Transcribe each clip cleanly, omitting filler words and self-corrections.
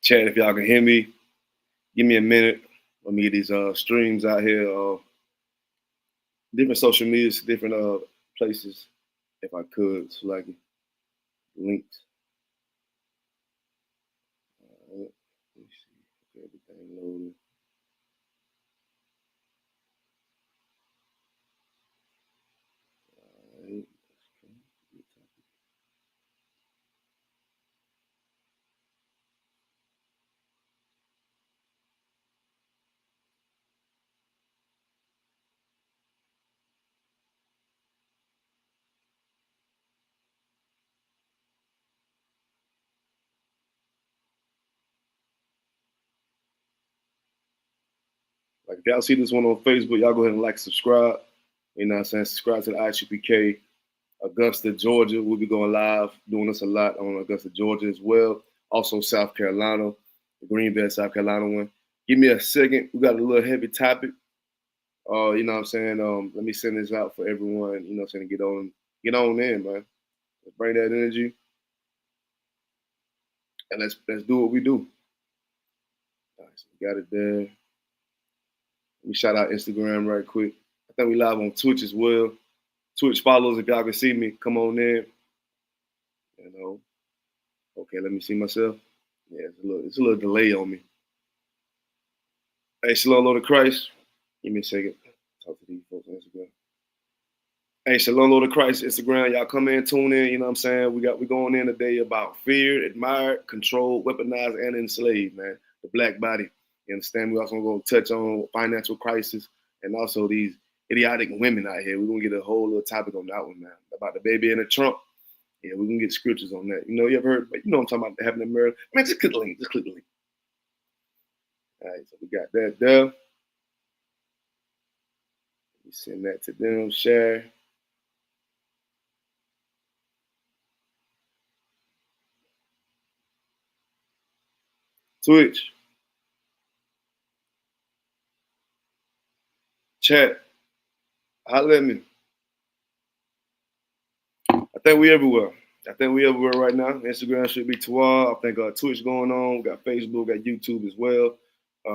Chat, if y'all can hear me, give me a minute. Let me get these streams out here, different social medias, different places, if I could, so like links. Let me see. Everything loaded. All right. Like if y'all see this one on Facebook, y'all go ahead and like, subscribe. You know what I'm saying? Subscribe to the ISUPK Augusta, Georgia. We'll be going live, doing this a lot on Augusta, Georgia as well. Also South Carolina, the Green Bay, South Carolina one. Give me a second. We got a little heavy topic. You know what I'm saying? Let me send this out for everyone, you know what I'm saying, to get on in, man. Let's bring that energy and let's do what we do. All right, so we got it there. Let me shout out Instagram right quick. I think we live on Twitch as well. Twitch follows, if y'all can see me, come on in. You know. Okay, let me see myself. Yeah, it's a little delay on me. Hey, Shalom, Lord of Christ. Give me a second. Talk to these folks on Instagram. Hey, Shalom, Lord of Christ, Instagram. Y'all come in, tune in. You know what I'm saying? We going in today about feared, admired, controlled, weaponized, and enslaved, man. The black body. You understand? We also going to touch on financial crisis and also these idiotic women out here. We're going to get a whole little topic on that one, man. About the baby and the Trump. Yeah, we're going to get scriptures on that. You know, you ever heard, you know what I'm talking about, happening in America? Man, just click the link. Just click the link. All right, so we got that there. Let me send that to them, share. Twitch. Chat. Holler at me. I think we everywhere. Right now. Instagram should be Twa. I think Twitch going on. We got Facebook, got YouTube as well.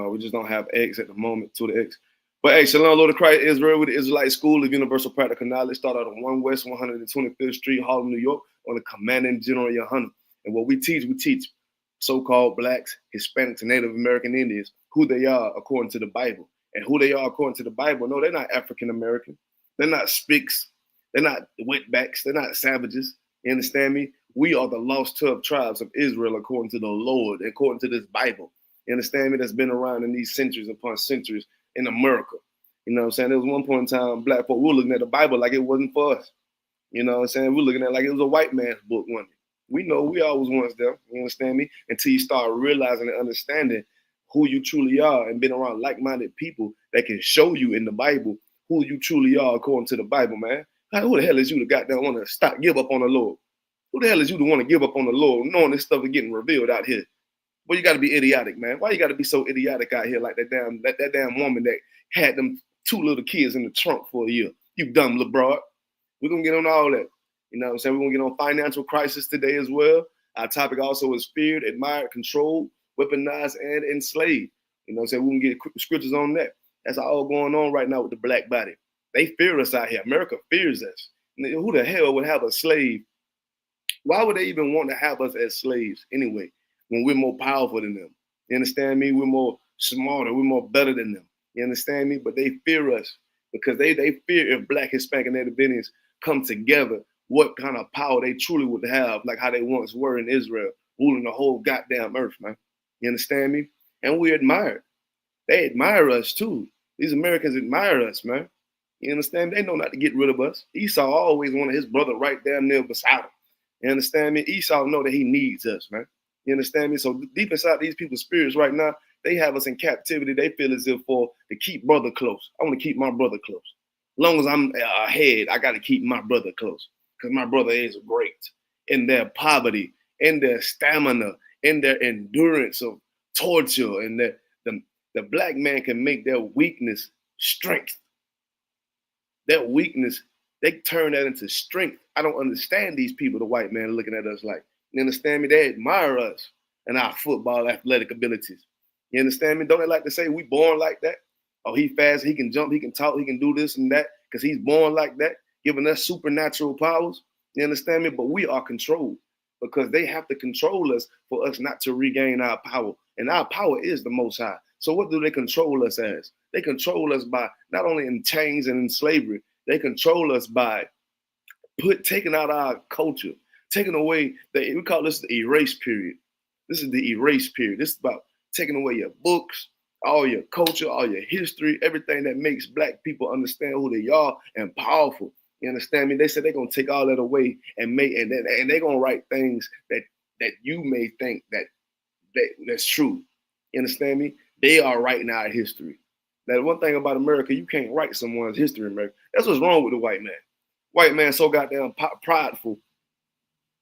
We just don't have X at the moment, Twitter X. But hey, Shalom, Lord of Christ, Israel with the Israelite School of Universal Practical Knowledge. Start out on 1 West 125th Street, Harlem, New York, on the Commanding General Yohana. And what we teach so-called blacks, Hispanics, and Native American Indians who they are according to the Bible. And who they are according to the Bible, no, they're not African American. They're not Spics. They're not wetbacks. They're not savages. You understand me? We are the lost 12 tribes of Israel according to the Lord, according to this Bible. You understand me? That's been around in these centuries upon centuries in America. You know what I'm saying? There was one point in time, black folk, we were looking at the Bible like it wasn't for us. You know what I'm saying? We're looking at it like it was a white man's book one day. We know we always was there. You understand me? Until you start realizing and understanding who you truly are and being around like-minded people that can show you in the Bible who you truly are according to the Bible, man. Like, who the hell is you to goddamn want to give up on the Lord? Who the hell is you to want to give up on the Lord knowing this stuff is getting revealed out here? Well, you got to be idiotic, man. Why you got to be so idiotic out here like that damn woman that had them 2 little kids in the trunk for a year? You dumb little broad. We're going to get on all that. You know what I'm saying? We're going to get on financial crisis today as well. Our topic also is feared, admired, controlled, weaponized, and enslaved. You know what I'm saying? We're going to get scriptures on that. That's all going on right now with the black body. They fear us out here. America fears us. Who the hell would have a slave? Why would they even want to have us as slaves anyway, when we're more powerful than them? You understand me? We're more smarter. We're more better than them. You understand me? But they fear us because they fear if black, Hispanic, and Native Indians come together, what kind of power they truly would have, like how they once were in Israel, ruling the whole goddamn earth, man. You understand me? And we admire. They admire us too. These Americans admire us, man. You understand? They know not to get rid of us. Esau always wanted his brother right down there beside him. You understand me? Esau know that he needs us, man. You understand me? So deep inside these people's spirits right now, they have us in captivity. They feel as if to keep brother close. I want to keep my brother close. As long as I'm ahead, I got to keep my brother close because my brother is great in their poverty, in their stamina, in their endurance of torture, and the black man can make their weakness strength. Their weakness, they turn that into strength. I don't understand these people, the white man looking at us like, you understand me? They admire us. and our football athletic abilities. You understand me? Don't they like to say we born like that? Oh, he fast, he can jump, he can talk, he can do this and that because he's born like that, giving us supernatural powers. You understand me? But we are controlled because they have to control us for us not to regain our power. And our power is the Most High. So what do they control us as? They control us by not only in chains and in slavery, they control us by taking out our culture, taking away we call this the erase period. This is the erase period. This is about taking away your books, all your culture, all your history, everything that makes Black people understand who they are and powerful. You understand me? They said they're gonna take all that away and they're gonna write things that you may think that's true. You understand me? They are writing our history. Now, one thing about America, you can't write someone's history in America. That's what's wrong with the white man. White man so goddamn prideful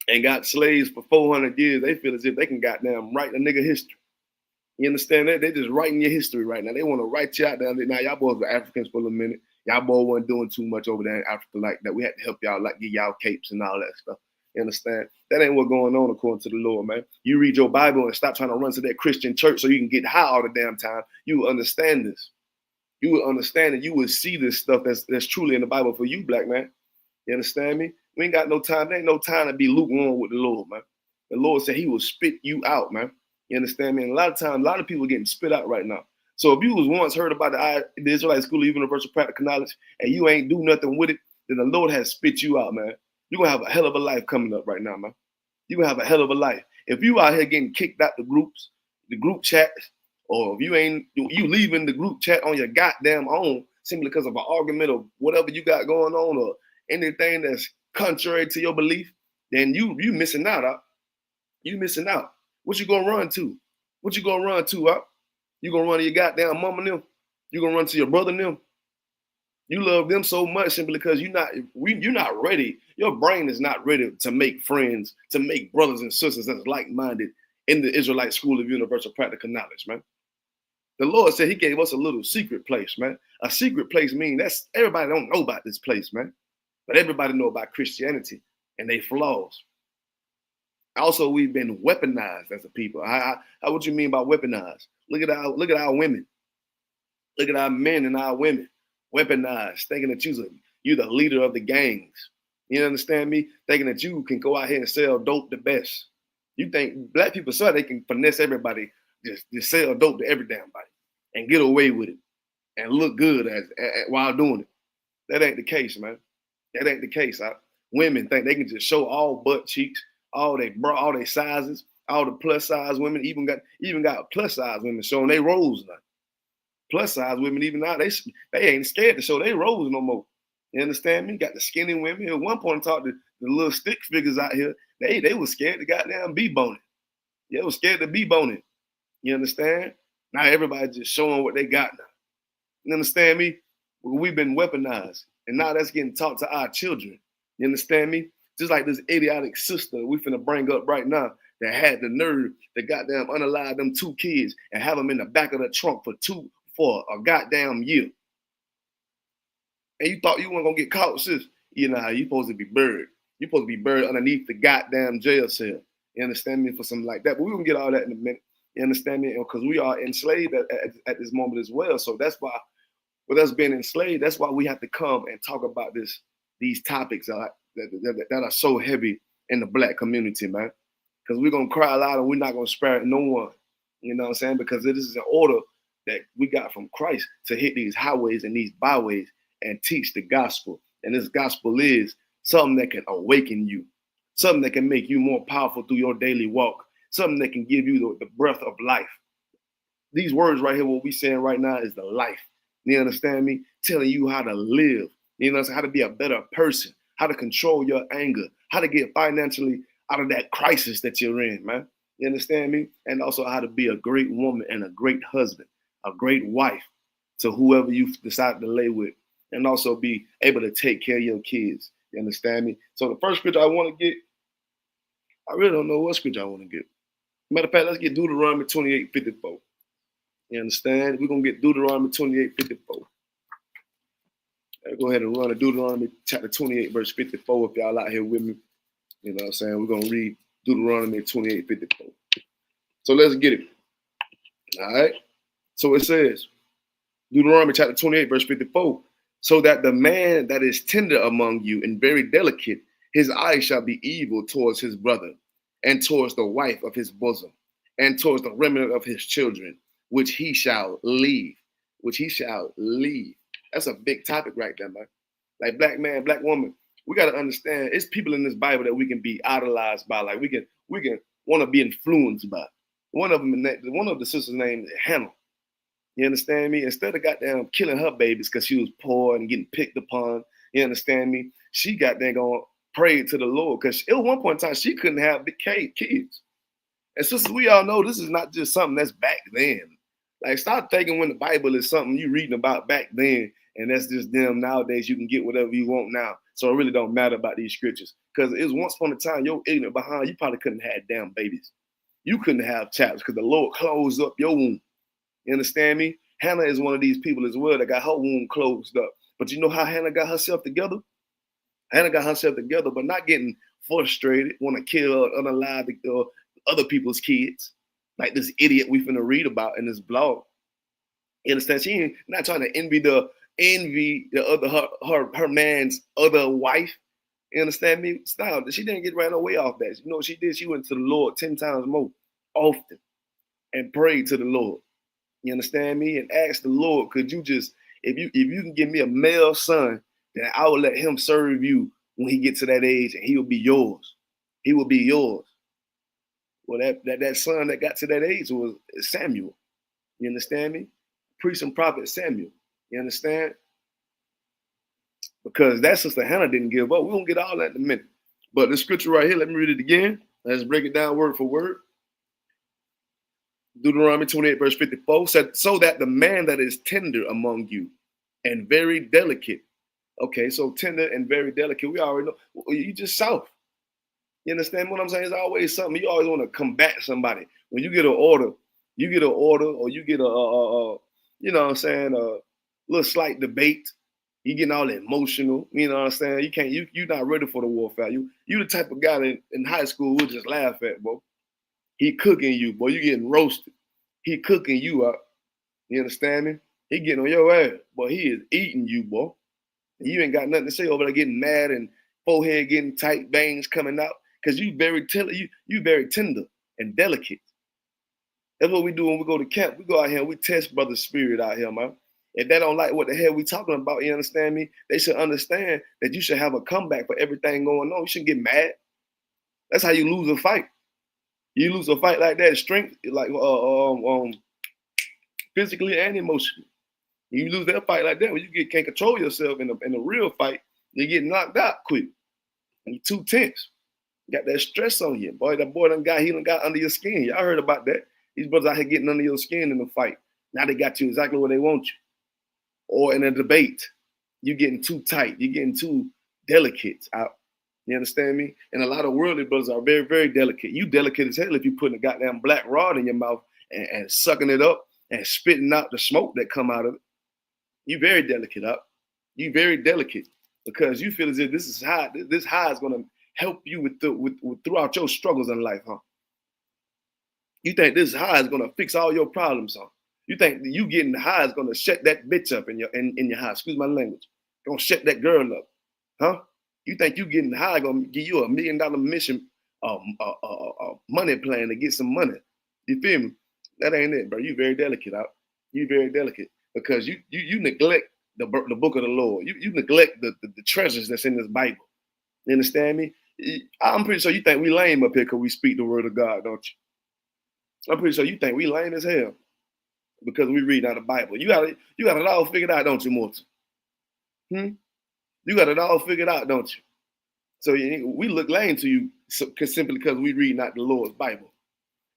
and got slaves for 400 years, they feel as if they can goddamn write a nigga history. You understand that? They're just writing your history right now. They want to write you out down there. Now, y'all boys were Africans for a minute. Y'all boys weren't doing too much over there in Africa like that. We had to help y'all, like give y'all capes and all that stuff. You understand? That ain't what's going on according to the Lord, man. You read your Bible and stop trying to run to that Christian church so you can get high all the damn time. You will understand this. You will understand and you will see this stuff that's truly in the Bible for you, Black man. You understand me? We ain't got no time. There ain't no time to be lukewarm with the Lord, man. The Lord said he will spit you out, man. You understand me? And a lot of times, a lot of people are getting spit out right now. So if you was once heard about the Israelite School of Universal Practical Knowledge and you ain't do nothing with it, then the Lord has spit you out, man. You're going to have a hell of a life coming up right now, man. You're going to have a hell of a life. If you out here getting kicked out the groups, the group chats, or if you leaving the group chat on your goddamn own simply because of an argument or whatever you got going on or anything that's contrary to your belief, then you missing out, huh? You missing out. What you gonna run to? What you gonna run to, huh? You gonna run to your goddamn mama and them? You gonna run to your brother and them? You love them so much simply because you're not ready. Your brain is not ready to make friends, to make brothers and sisters that's like-minded in the Israelite School of Universal Practical Knowledge, man. The Lord said he gave us a little secret place, man. A secret place means that's everybody don't know about this place, man. But everybody know about Christianity and they flaws. Also, we've been weaponized as a people. How what you mean by weaponized? Look at our women. Look at our men and our women. Weaponized, thinking that you're the leader of the gangs. You understand me? Thinking that you can go out here and sell dope the best. You think Black people say they can finesse everybody, just sell dope to every damn body and get away with it and look good while doing it. That ain't the case, man. That ain't the case. Women think they can just show all butt cheeks, all they sizes, all the plus size women, even got plus size women showing they rolls now. Plus size women even now they ain't scared to show they rolls no more. You understand me? Got the skinny women. At one point, I talked to the little stick figures out here. They was scared to goddamn be boning. They was scared to be boning. You understand? Now everybody just showing what they got now. You understand me? We've been weaponized, and now that's getting taught to our children. You understand me? Just like this idiotic sister we finna bring up right now that had the nerve to goddamn unalive them 2 kids and have them in the back of the trunk for a goddamn year. And you thought you weren't gonna get caught, sis. You know, you supposed to be buried. You supposed to be buried underneath the goddamn jail cell. You understand me? For something like that. But we're gonna get all that in a minute. You understand me? Because we are enslaved at this moment as well. So that's why, with us being enslaved, that's why we have to come and talk about these topics that are so heavy in the Black community, man. Because we're gonna cry loud and we're not gonna spare no one. You know what I'm saying? Because this is an order that we got from Christ to hit these highways and these byways and teach the gospel. And this gospel is something that can awaken you, something that can make you more powerful through your daily walk, something that can give you the breath of life. These words right here, what we saying right now is the life. You understand me? Telling you how to live, you know, how to be a better person, how to control your anger, how to get financially out of that crisis that you're in, man. You understand me? And also how to be a great woman and a great husband, a great wife to whoever you decide to lay with, and also be able to take care of your kids. You understand me? So the first scripture I want to get, I really don't know what scripture I want to get. Matter of fact, let's get Deuteronomy 28:54. You understand? We're going to get Deuteronomy 28:54. I'll go ahead and run to Deuteronomy chapter 28, verse 54 if y'all out here with me. You know what I'm saying? We're going to read Deuteronomy 28:54. So let's get it. All right. So it says, Deuteronomy chapter 28, verse 54. So that the man that is tender among you and very delicate, his eye shall be evil towards his brother, and towards the wife of his bosom, and towards the remnant of his children, which he shall leave. Which he shall leave. That's a big topic right there, man. Like black man, black woman, we got to understand it's people in this Bible that we can be idolized by. Like we can want to be influenced by. One of the sisters' name is Hannah. You understand me? Instead of goddamn killing her babies because she was poor and getting picked upon, you understand me? She got there going pray to the Lord because at one point in time she couldn't have big kids. And sisters, we all know this is not just something that's back then. Like stop thinking when the Bible is something you reading about back then and that's just them nowadays. You can get whatever you want now, so it really don't matter about these scriptures because it was once upon a time your ignorant behind you probably couldn't have damn babies. You couldn't have children because the Lord closed up your womb. You understand me? Hannah is one of these people as well that got her womb closed up. But you know how Hannah got herself together? Hannah got herself together, but not getting frustrated, want to kill unalive other people's kids, like this idiot we finna read about in this blog. You understand? She ain't not trying to envy the other her man's other wife. You understand me? Stop. She didn't get ran away off that. You know what she did? She went to the Lord 10 times more often and prayed to the Lord. You understand me? And ask the Lord, could you just, if you can give me a male son, then I will let him serve you when he gets to that age and he will be yours. He will be yours. Well, that son that got to that age was Samuel. You understand me? Priest and prophet Samuel. You understand? Because that sister Hannah didn't give up. We're going to get all that in a minute. But the scripture right here, let me read it again. Let's break it down word for word. Deuteronomy 28, verse 54 said, so that the man that is tender among you and very delicate. Okay, so tender and very delicate. We already know. You just soft. You understand what I'm saying? It's always something. You always want to combat somebody. When you get an order, or you get you know what I'm saying, a little slight debate. You getting all emotional. You know what I'm saying? You're not ready for the warfare. You the type of guy that in high school would just laugh at, bro. He cooking you, boy. You getting roasted. He cooking you up. You understand me? He getting on your ass, boy. He is eating you, boy. And you ain't got nothing to say over there getting mad and forehead getting tight, bangs coming out. Because you very tender and delicate. That's what we do when we go to camp. We go out here and we test brother's spirit out here, man. If they don't like what the hell we talking about, you understand me? They should understand that you should have a comeback for everything going on. You shouldn't get mad. That's how you lose a fight. You lose a fight like that, strength, like physically and emotionally. You lose that fight like that when you can't control yourself in a real fight, you get knocked out quick. And you're too tense. You got that stress on you. Boy, that boy done got under your skin. Y'all heard about that. These brothers out here getting under your skin in the fight. Now they got you exactly where they want you. Or in a debate, you're getting too tight. You're getting too delicate out. You understand me? And a lot of worldly brothers are very, very delicate. You delicate as hell if you putting a goddamn black rod in your mouth and sucking it up and spitting out the smoke that come out of it. You very delicate up. You very delicate because you feel as if this high is going to help you with throughout your struggles in life, huh? You think this high is going to fix all your problems, huh? You think that you getting high is going to shut that bitch up in your house. Excuse my language. Going to shut that girl up, huh? You think you getting high going to give you $1 million mission money plan to get some money. You feel me? That ain't it, bro. You very delicate out. You very delicate because you neglect the book of the Lord. You neglect the treasures that's in this Bible. You understand me? I'm pretty sure you think we lame up here because we speak the word of God, don't you? I'm pretty sure you think we lame as hell because we read out the Bible. You got it all figured out, don't you, Morton? You got it all figured out, don't you? So we look lame to you simply because we read not the Lord's Bible.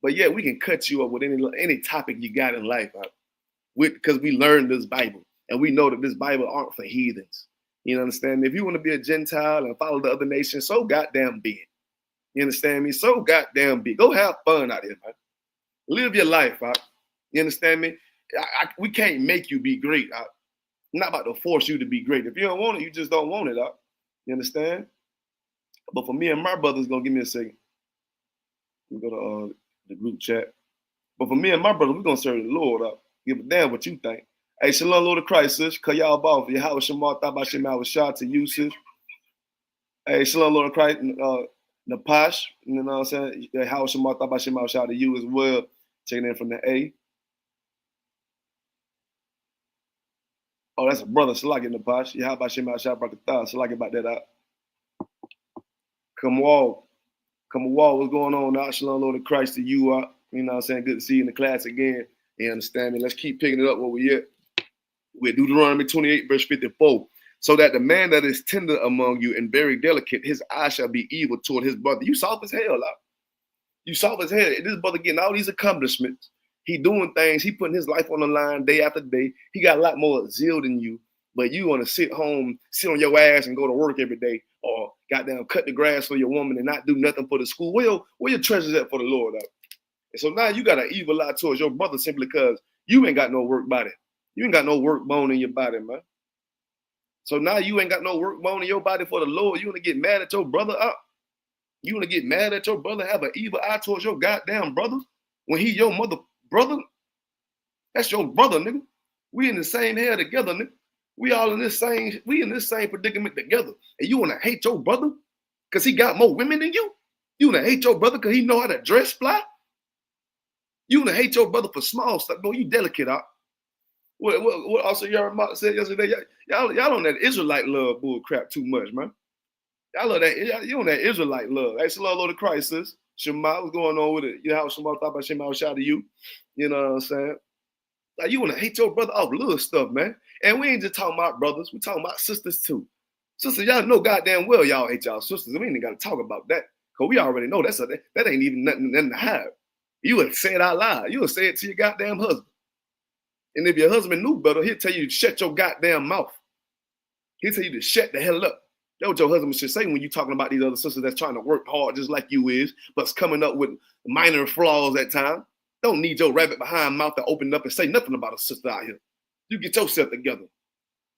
But yeah, we can cut you up with any topic you got in life, because we learned this Bible and we know that this Bible aren't for heathens. You understand me? If you want to be a Gentile and follow the other nations, so goddamn be it. You understand me? So goddamn be it. Go have fun out here, man. Live your life, out. You understand me? We can't make you be great. I'm not about to force you to be great. If you don't want it, you just don't want it, out. You understand? But for me and my brothers, gonna give me a second. We go to the group chat. But for me and my brother, we're going to serve the Lord up. Give a damn what you think. Hey, shalom, Lord of Christ, sis. Cause y'all both. Yahweh Shemar, Thabashim, Yahweh Shah to you, sis. Hey, shalom, Lord of Christ, Napash. You know what I'm saying? Yahweh Shemar, Thabashim, Yahweh Shah to you as well. Checking in from the A. Oh, that's a brother. Salaki Napash. Yahweh Shemar, Shah, Brakatah. Salaki about that out. Come walk. What's going on? Now, shalom, Lord of Christ to you. You know what I'm saying? Good to see you in the class again. You understand me? Let's keep picking it up where we at. We're Deuteronomy 28, verse 54. So that the man that is tender among you and very delicate, his eye shall be evil toward his brother. You soft as hell, out. You soft as hell. This brother getting all these accomplishments. He doing things. He putting his life on the line day after day. He got a lot more zeal than you. But you want to sit home, sit on your ass and go to work every day, or goddamn cut the grass for your woman and not do nothing for the school. Where your treasures at for the Lord? Out? And so now you got an evil eye towards your brother simply because you ain't got no work body. You ain't got no work bone in your body, man. So now you ain't got no work bone in your body for the Lord. You want to get mad at your brother up? You want to get mad at your brother, have an evil eye towards your goddamn brother when he your mother brother? That's your brother, nigga. We in the same hell together, nigga. We in this same predicament together. And you want to hate your brother because he got more women than you? You want to hate your brother because he know how to dress fly? You want to hate your brother for small stuff? Boy, you delicate, out. What also y'all said yesterday? Y'all on that Israelite love bull crap too much, man. Y'all love that. You on that Israelite love. Hey, shalom, Lord of Christ, sis. Shema, what's going on with it? You know how Shema thought about Shema, shout to you. You know what I'm saying? Like, you want to hate your brother off little stuff, man. And we ain't just talking about brothers. We talking about sisters too. Sisters, y'all know goddamn well y'all hate y'all sisters. We ain't got to talk about that. Because we already know that ain't even nothing to hide. You would say it out loud. You would say it to your goddamn husband. And if your husband knew better, he'll tell you to shut your goddamn mouth. He'll tell you to shut the hell up. That's what your husband should say when you're talking about these other sisters that's trying to work hard just like you is, but's coming up with minor flaws at times. Don't need your rabbit behind mouth to open up and say nothing about a sister out here. You get yourself together.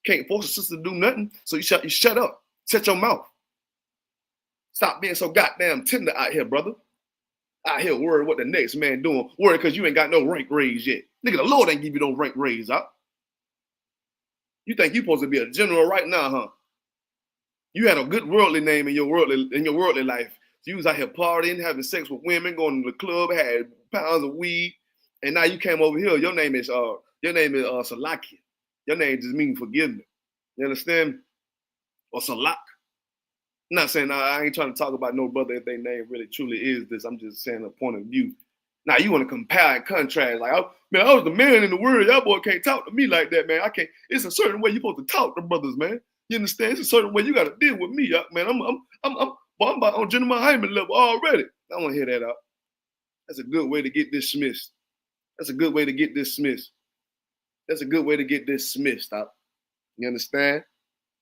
Can't force a sister to do nothing, so you shut up. Shut your mouth. Stop being so goddamn tender out here, brother. Out here worried what the next man doing. Worried because you ain't got no rank raise yet. Nigga, the Lord ain't give you no rank raise, huh? You think you supposed to be a general right now, huh? You had a good worldly name in your worldly life. So you was out here partying, having sex with women, going to the club, had pounds of weed, and now you came over here. Your name is Salakia. Your name just means forgiveness. You understand? Or Salak. I'm not saying I ain't trying to talk about no brother if their name really truly is this. I'm just saying a point of view. Now you want to compare and contrast. Like, man, I was the man in the world. Y'all boy can't talk to me like that, man. I can't. It's a certain way you're supposed to talk to brothers, man. You understand? It's a certain way you got to deal with me, man. I'm about on Gentleman Hyman level already. I want to hear that out. That's a good way to get dismissed. That's a good way to get dismissed. That's a good way to get dismissed, out. You understand?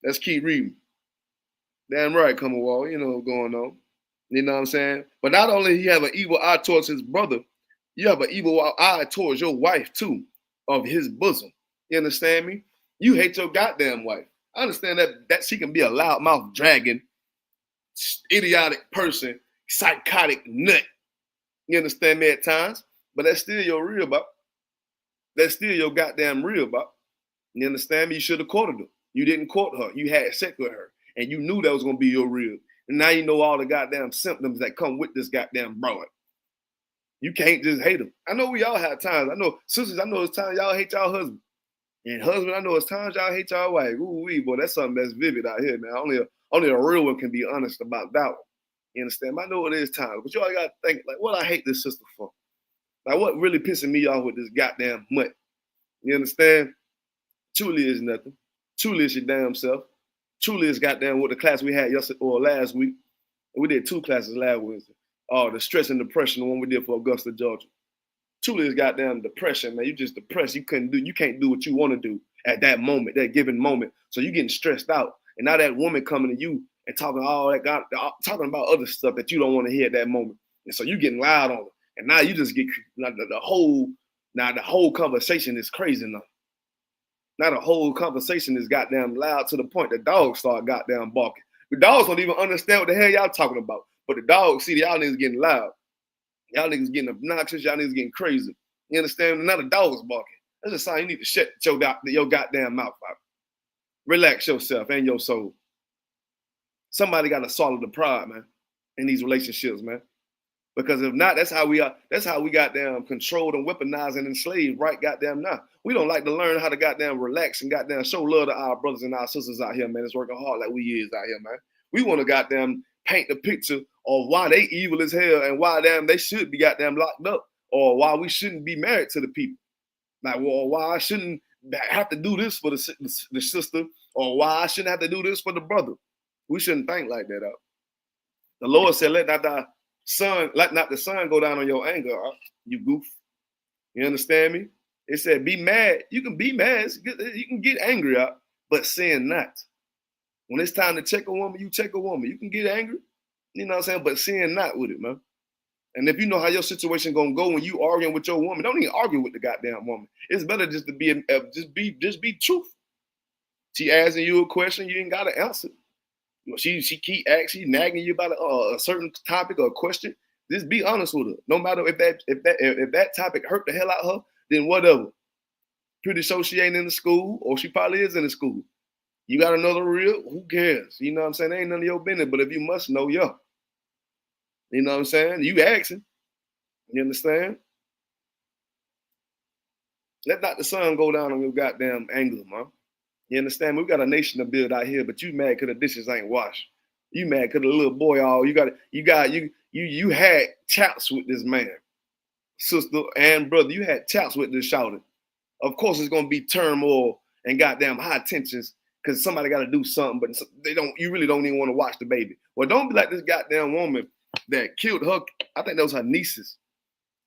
Let's keep reading. Damn right, Commonwealth. You know what's going on. You know what I'm saying? But not only he have an evil eye towards his brother, you have an evil eye towards your wife too, of his bosom. You understand me? You hate your goddamn wife. I understand that she can be a loudmouth dragon, idiotic person, psychotic nut. You understand me at times? But that's still your real bop. That's still your goddamn real bop. You understand me? You should have courted her. You didn't court her. You had sex with her. And you knew that was going to be your real. And now you know all the goddamn symptoms that come with this goddamn broad. You can't just hate them. I know we all have times. I know, sisters, I know it's times y'all hate y'all husband. And husband, I know it's times y'all hate y'all wife. Ooh-wee, boy, that's something that's vivid out here, man. Only a real one can be honest about that one. You understand? I know it is times. But you all got to think, like, what I hate this sister for? Like, what really pissing me off with this goddamn mutt? You understand? Truly is nothing. Truly is your damn self. Truly is goddamn what the class we had yesterday or last week. We did 2 classes last Wednesday. Oh, the stress and depression, the one we did for Augusta, Georgia. Truly is goddamn depression, man. You just depressed. You can't do what you want to do at that moment, that given moment. So you getting stressed out. And now that woman coming to you and talking all that talking about other stuff that you don't want to hear at that moment. And so you getting loud on her. And now you just get the whole conversation is crazy now. Now the whole conversation is goddamn loud to the point the dogs start goddamn barking. The dogs don't even understand what the hell y'all talking about. But the dogs see y'all niggas getting loud. Y'all niggas getting obnoxious. Y'all niggas getting crazy. You understand? Not a dog's barking. That's a sign you need to shut your goddamn mouth out. Relax yourself and your soul. Somebody got to swallow the pride, man, in these relationships, man. Because if not, that's how we are. That's how we goddamn controlled and weaponized and enslaved right goddamn now. We don't like to learn how to goddamn relax and goddamn show love to our brothers and our sisters out here, man. It's working hard like we is out here, man. We want to goddamn paint the picture of why they evil as hell and why damn they should be goddamn locked up, or why we shouldn't be married to the people. Like, well, why I shouldn't have to do this for the sister, or why I shouldn't have to do this for the brother. We shouldn't think like that out. The Lord said, let not the sun go down on your anger, you goof. You understand me? It said, be mad. You can be mad. You can get angry out, but sin not. When it's time to check a woman, you check a woman. You can get angry, you know what I'm saying, but sin not with it, man. And if you know how your situation gonna go when you arguing with your woman, don't even argue with the goddamn woman. It's better just to be be truthful. She asking you a question, you ain't gotta answer. She keep asking, she nagging you about a certain topic or a question. Just be honest with her. No matter if that topic hurt the hell out of her, then whatever. Pretty sure she ain't in the school, or she probably is in the school. You got another real? Who cares? You know what I'm saying? Ain't none of your business. But if you must know, yeah. You know what I'm saying? You asking. You understand? Let not the sun go down on your goddamn anger, man. You understand? We got a nation to build out here, but you mad because the dishes ain't washed. You mad because the little boy you had chats with this man, sister and brother. You had chats with this shouting. Of course, it's gonna be turmoil and goddamn high tensions because somebody got to do something, but you really don't even want to watch the baby. Well, don't be like this goddamn woman that killed her. I think that was her nieces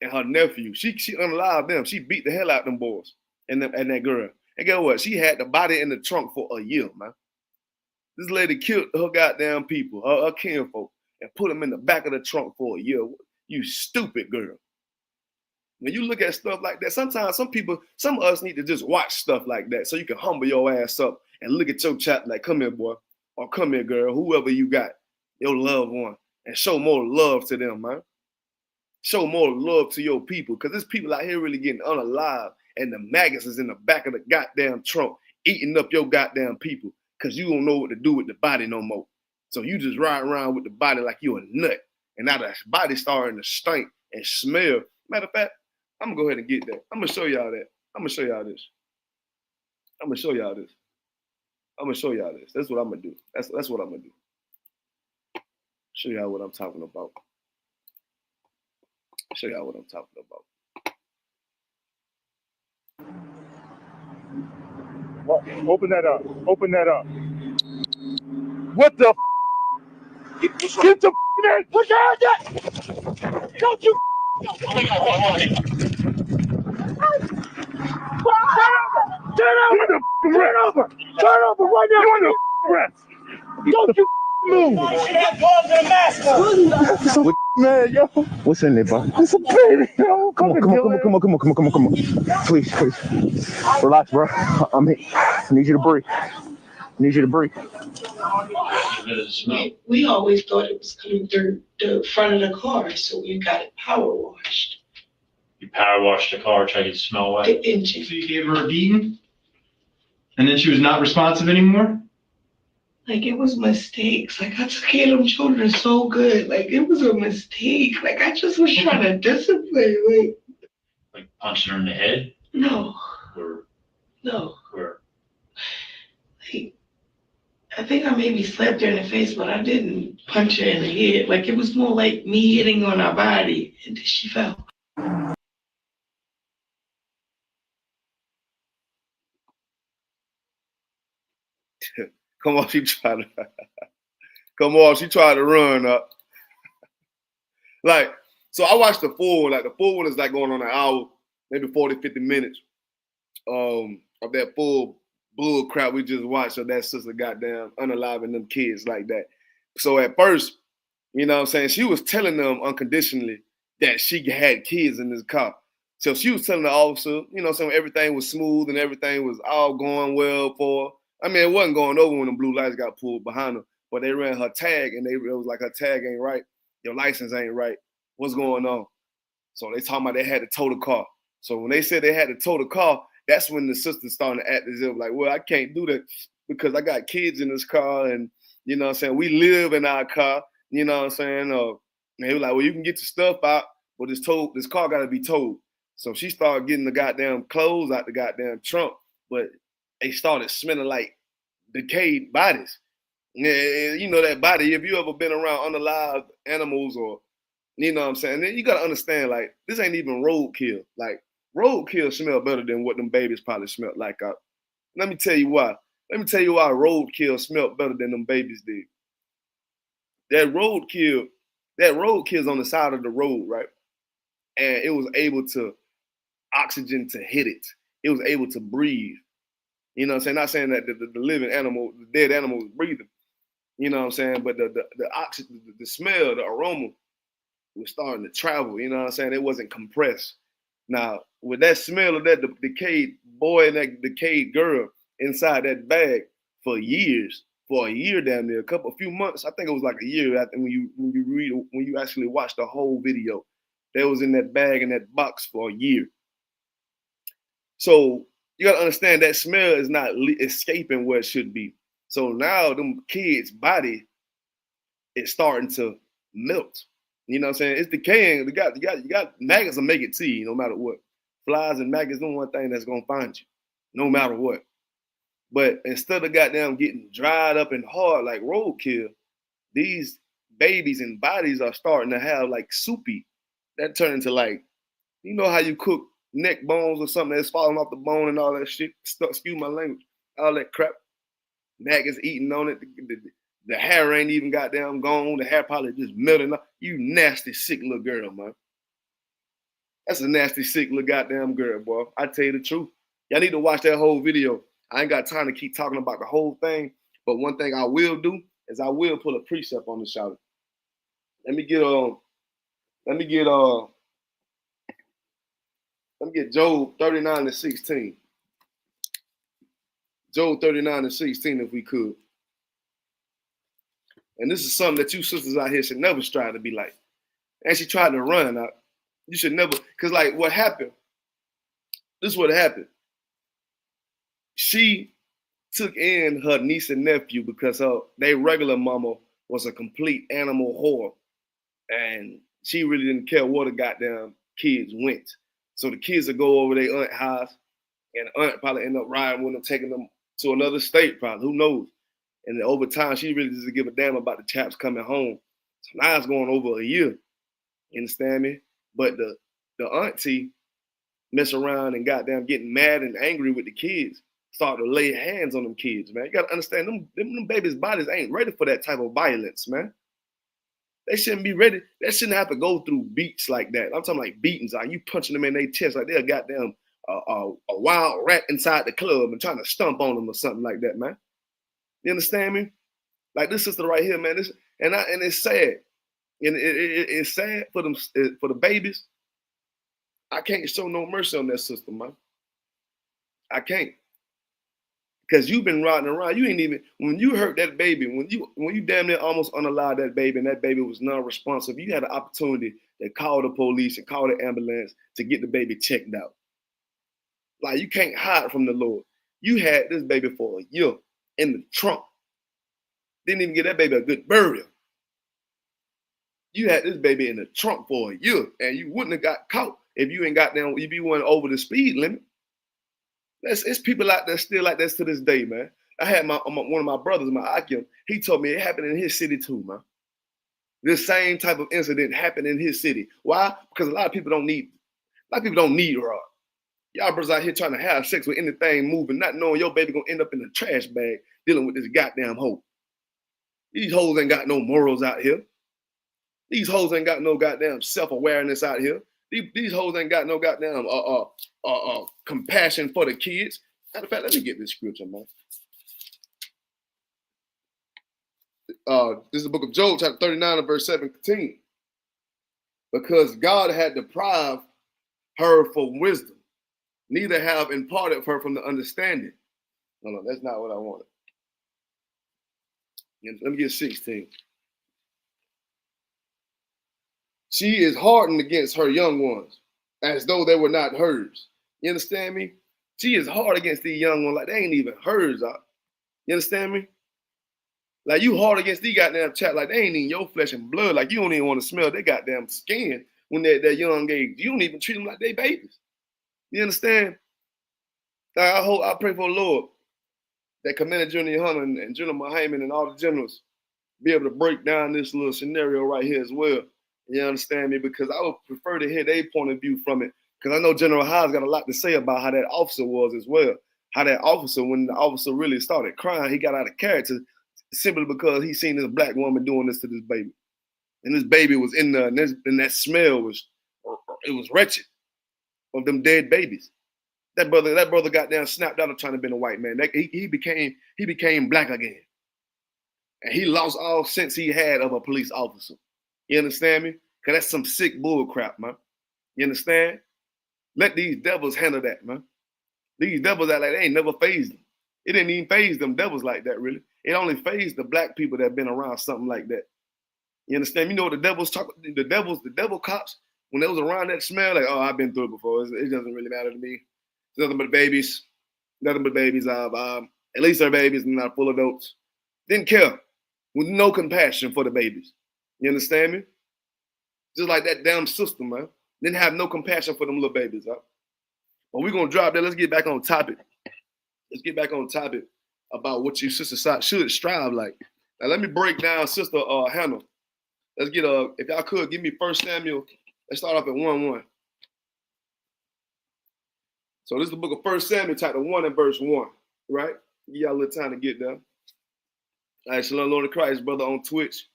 and her nephew. She unalived them. She beat the hell out of them boys and that girl. And guess what? She had the body in the trunk for a year, man. This lady killed her goddamn people, her kinfolk, and put them in the back of the trunk for a year. You stupid girl. When you look at stuff like that, sometimes some of us need to just watch stuff like that so you can humble your ass up and look at your chat like, come here, boy, or come here, girl, whoever you got, your loved one, and show more love to them, man. Show more love to your people, because there's people out here really getting unalive, and the maggots is in the back of the goddamn trunk eating up your goddamn people because you don't know what to do with the body no more. So you just ride around with the body like you a nut, and now the body starting to stink and smell. Matter of fact, I'm gonna go ahead and get that. I'm gonna show y'all that. I'm gonna show y'all this. I'm gonna show y'all this. I'm gonna show y'all this. That's what I'm gonna do. That's what I'm gonna do. Show y'all what I'm talking about. Show y'all what I'm talking about. What? Open that up. Open that up. What the? Get the in! Put your hands up! Don't you? Turn over! Turn over right now! You're under arrest! Don't you move! Man, yo. What's in there, bud? It's a baby, yo. Come on. Please. Relax, bro. I need you to breathe. We always thought it was coming through the front of the car, so we got it power washed. You power washed the car, tried to smell wet. The engine. So you gave her a beating? And then she was not responsive anymore? Like, it was mistakes. Like, I took care of them children so good. Like, it was a mistake. Like, I just was trying to discipline. Like punching her in the head? No. Or? No. Or? Like, I think I maybe slapped her in the face, but I didn't punch her in the head. Like, it was more like me hitting on her body, and then she fell. Come on, she tried to run up. Like, so I watched the full one. Like, the full one is like going on an hour, maybe 40, 50 minutes of that full bull crap we just watched of that sister goddamn unaliving them kids like that. So at first, you know what I'm saying, she was telling them unconditionally that she had kids in this car. So she was telling the officer, you know, so everything was smooth and everything was all going well for her. I mean, it wasn't going over when the blue lights got pulled behind her, but they ran her tag and it was like her tag ain't right. Your license ain't right. What's going on? So they talking about they had to tow the car. So when they said they had to tow the car, that's when the sister started to act as if like, well, I can't do that because I got kids in this car, and you know what I'm saying, we live in our car, you know what I'm saying? And they were like, well, you can get your stuff out, but this car gotta be towed. So she started getting the goddamn clothes out the goddamn trunk, but they started smelling like decayed bodies. Yeah, you know that body, if you ever been around unalive animals, or you know what I'm saying, then you gotta understand, like, this ain't even roadkill. Like, roadkill smell better than what them babies probably smelled like. Let me tell you why. Let me tell you why roadkill smelled better than them babies did. That roadkill's on the side of the road, right? And it was able to oxygen to hit it. It was able to breathe. You know what I'm saying? Not saying that the living animal, the dead animal was breathing. You know what I'm saying? But the oxygen, the smell, the aroma was starting to travel. You know what I'm saying? It wasn't compressed. Now, with that smell of that decayed boy and that decayed girl inside that bag for years, for a year down there, a few months, I think it was like a year after when you actually watch the whole video, they was in that bag in that box for a year. So you gotta understand that smell is not escaping where it should be. So now them kids' body is starting to melt. You know what I'm saying? It's decaying. You got maggots will make it to you no matter what. Flies and maggots, the one thing that's gonna find you, no matter what. But instead of goddamn getting dried up and hard like roadkill, these babies and bodies are starting to have like soupy. That turn into like, you know how you cook neck bones or something that's falling off the bone and all that shit. Excuse my language. All that crap. Maggots eating on it. The hair ain't even goddamn gone. The hair probably just melting up. You nasty, sick little girl, man. That's a nasty, sick little goddamn girl, boy. I tell you the truth. Y'all need to watch that whole video. I ain't got time to keep talking about the whole thing, but one thing I will do is I will pull a precept on the shoulder. Let me get Job 39-16. Job 39-16, if we could. And this is something that you sisters out here should never strive to be like. And she tried to run out. You should never, because like what happened, this is what happened. She took in her niece and nephew because their regular mama was a complete animal whore. And she really didn't care where the goddamn kids went. So the kids would go over their aunt's house, and the aunt probably end up riding with them, taking them to another state, probably, who knows. And then over time, she really doesn't give a damn about the chaps coming home. So now it's going over a year. You understand me? But the auntie mess around and goddamn getting mad and angry with the kids. Start to lay hands on them kids, man. You gotta understand, them babies' bodies ain't ready for that type of violence, man. They shouldn't be ready. They shouldn't have to go through beats like that. I'm talking like beatings. Like you punching them in their chest like they're a goddamn a wild rat inside the club and trying to stomp on them or something like that, man. You understand me? Like this sister right here, man. And it's sad. And it's sad for them, for the babies. I can't show no mercy on that sister, man. I can't. Because you've been riding around. You ain't even, when you hurt that baby, when you damn near almost unalived that baby and that baby was non-responsive, you had an opportunity to call the police and call the ambulance to get the baby checked out. Like you can't hide from the Lord. You had this baby for a year in the trunk. Didn't even get that baby a good burial. You had this baby in the trunk for a year and you wouldn't have got caught if you ain't got down, if you went over the speed limit. It's people out there still like this to this day, man. I had one of my brothers, my Akim, he told me it happened in his city too, man. This same type of incident happened in his city. Why? Because a lot of people don't need rod. Y'all brothers out here trying to have sex with anything moving, not knowing your baby gonna end up in a trash bag dealing with this goddamn hoe. These hoes ain't got no morals out here. These hoes ain't got no goddamn self-awareness out here. These hoes ain't got no goddamn compassion for the kids. Matter of fact, let me get this scripture, man. This is the book of Job, chapter 39 and verse 17. Because God had deprived her from wisdom, neither have imparted her from the understanding. No, that's not what I wanted. Let me get 16. She is hardened against her young ones. as though they were not hers. You understand me? She is hard against these young ones like they ain't even hers. You understand me? Like you hard against these goddamn chat like they ain't even your flesh and blood. Like you don't even want to smell their goddamn skin when they're that young age. You don't even treat them like they babies. You understand? Like I pray for the Lord that Commander General Hunter and General Muhammad and all the generals be able to break down this little scenario right here as well. You understand me? Because I would prefer to hear their point of view from it. Because I know General Hyde's got a lot to say about how that officer was as well. How that officer, when the officer really started crying, he got out of character simply because he seen this black woman doing this to this baby. And this baby was in there, and that smell was wretched of them dead babies. That brother got down, snapped out of trying to be a white man. He became black again. And he lost all sense he had of a police officer. You understand me? Because that's some sick bull crap, man. You understand? Let these devils handle that, man. These devils act like they ain't never fazed them. It didn't even faze them devils like that, really. It only fazed the black people that have been around something like that. You understand? You know what the devil cops, when they was around that smell, like, oh, I've been through it before. It doesn't really matter to me. It's nothing but babies. Nothing but babies. At least they're babies and not full of adults. Didn't care. With no compassion for the babies. You understand me? Just like that damn system, man. Didn't have no compassion for them little babies, huh? But we're going to drop that. Let's get back on topic. Let's get back on topic about what your sister should strive like. Now, let me break down Sister Hannah. Let's get, if y'all could, give me 1 Samuel. Let's start off at 1:1. So this is the book of 1 Samuel, chapter 1 and verse 1, right? Give y'all a little time to get there. All right, Shalom, Lord of Christ, brother on Twitch.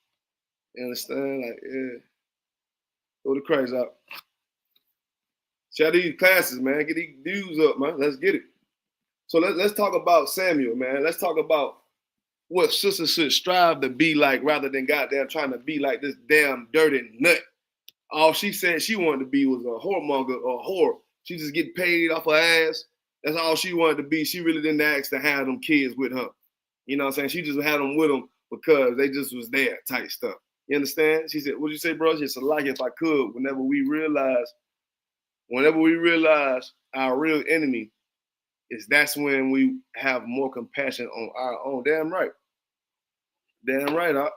You understand? Like, yeah. Lord of Christ out. Share these classes, man. Get these dudes up, man. Let's get it. So let's talk about Samuel, man. Let's talk about what sisters should strive to be like rather than goddamn trying to be like this damn dirty nut. All she said she wanted to be was a whoremonger or a whore. She just get paid off her ass. That's all she wanted to be. She really didn't ask to have them kids with her. You know what I'm saying? She just had them with them because they just was there type stuff. You understand? She said, what'd you say, bro? She said, like if I could, whenever we realize our real enemy, that's when we have more compassion on our own. Damn right. Damn right, huh?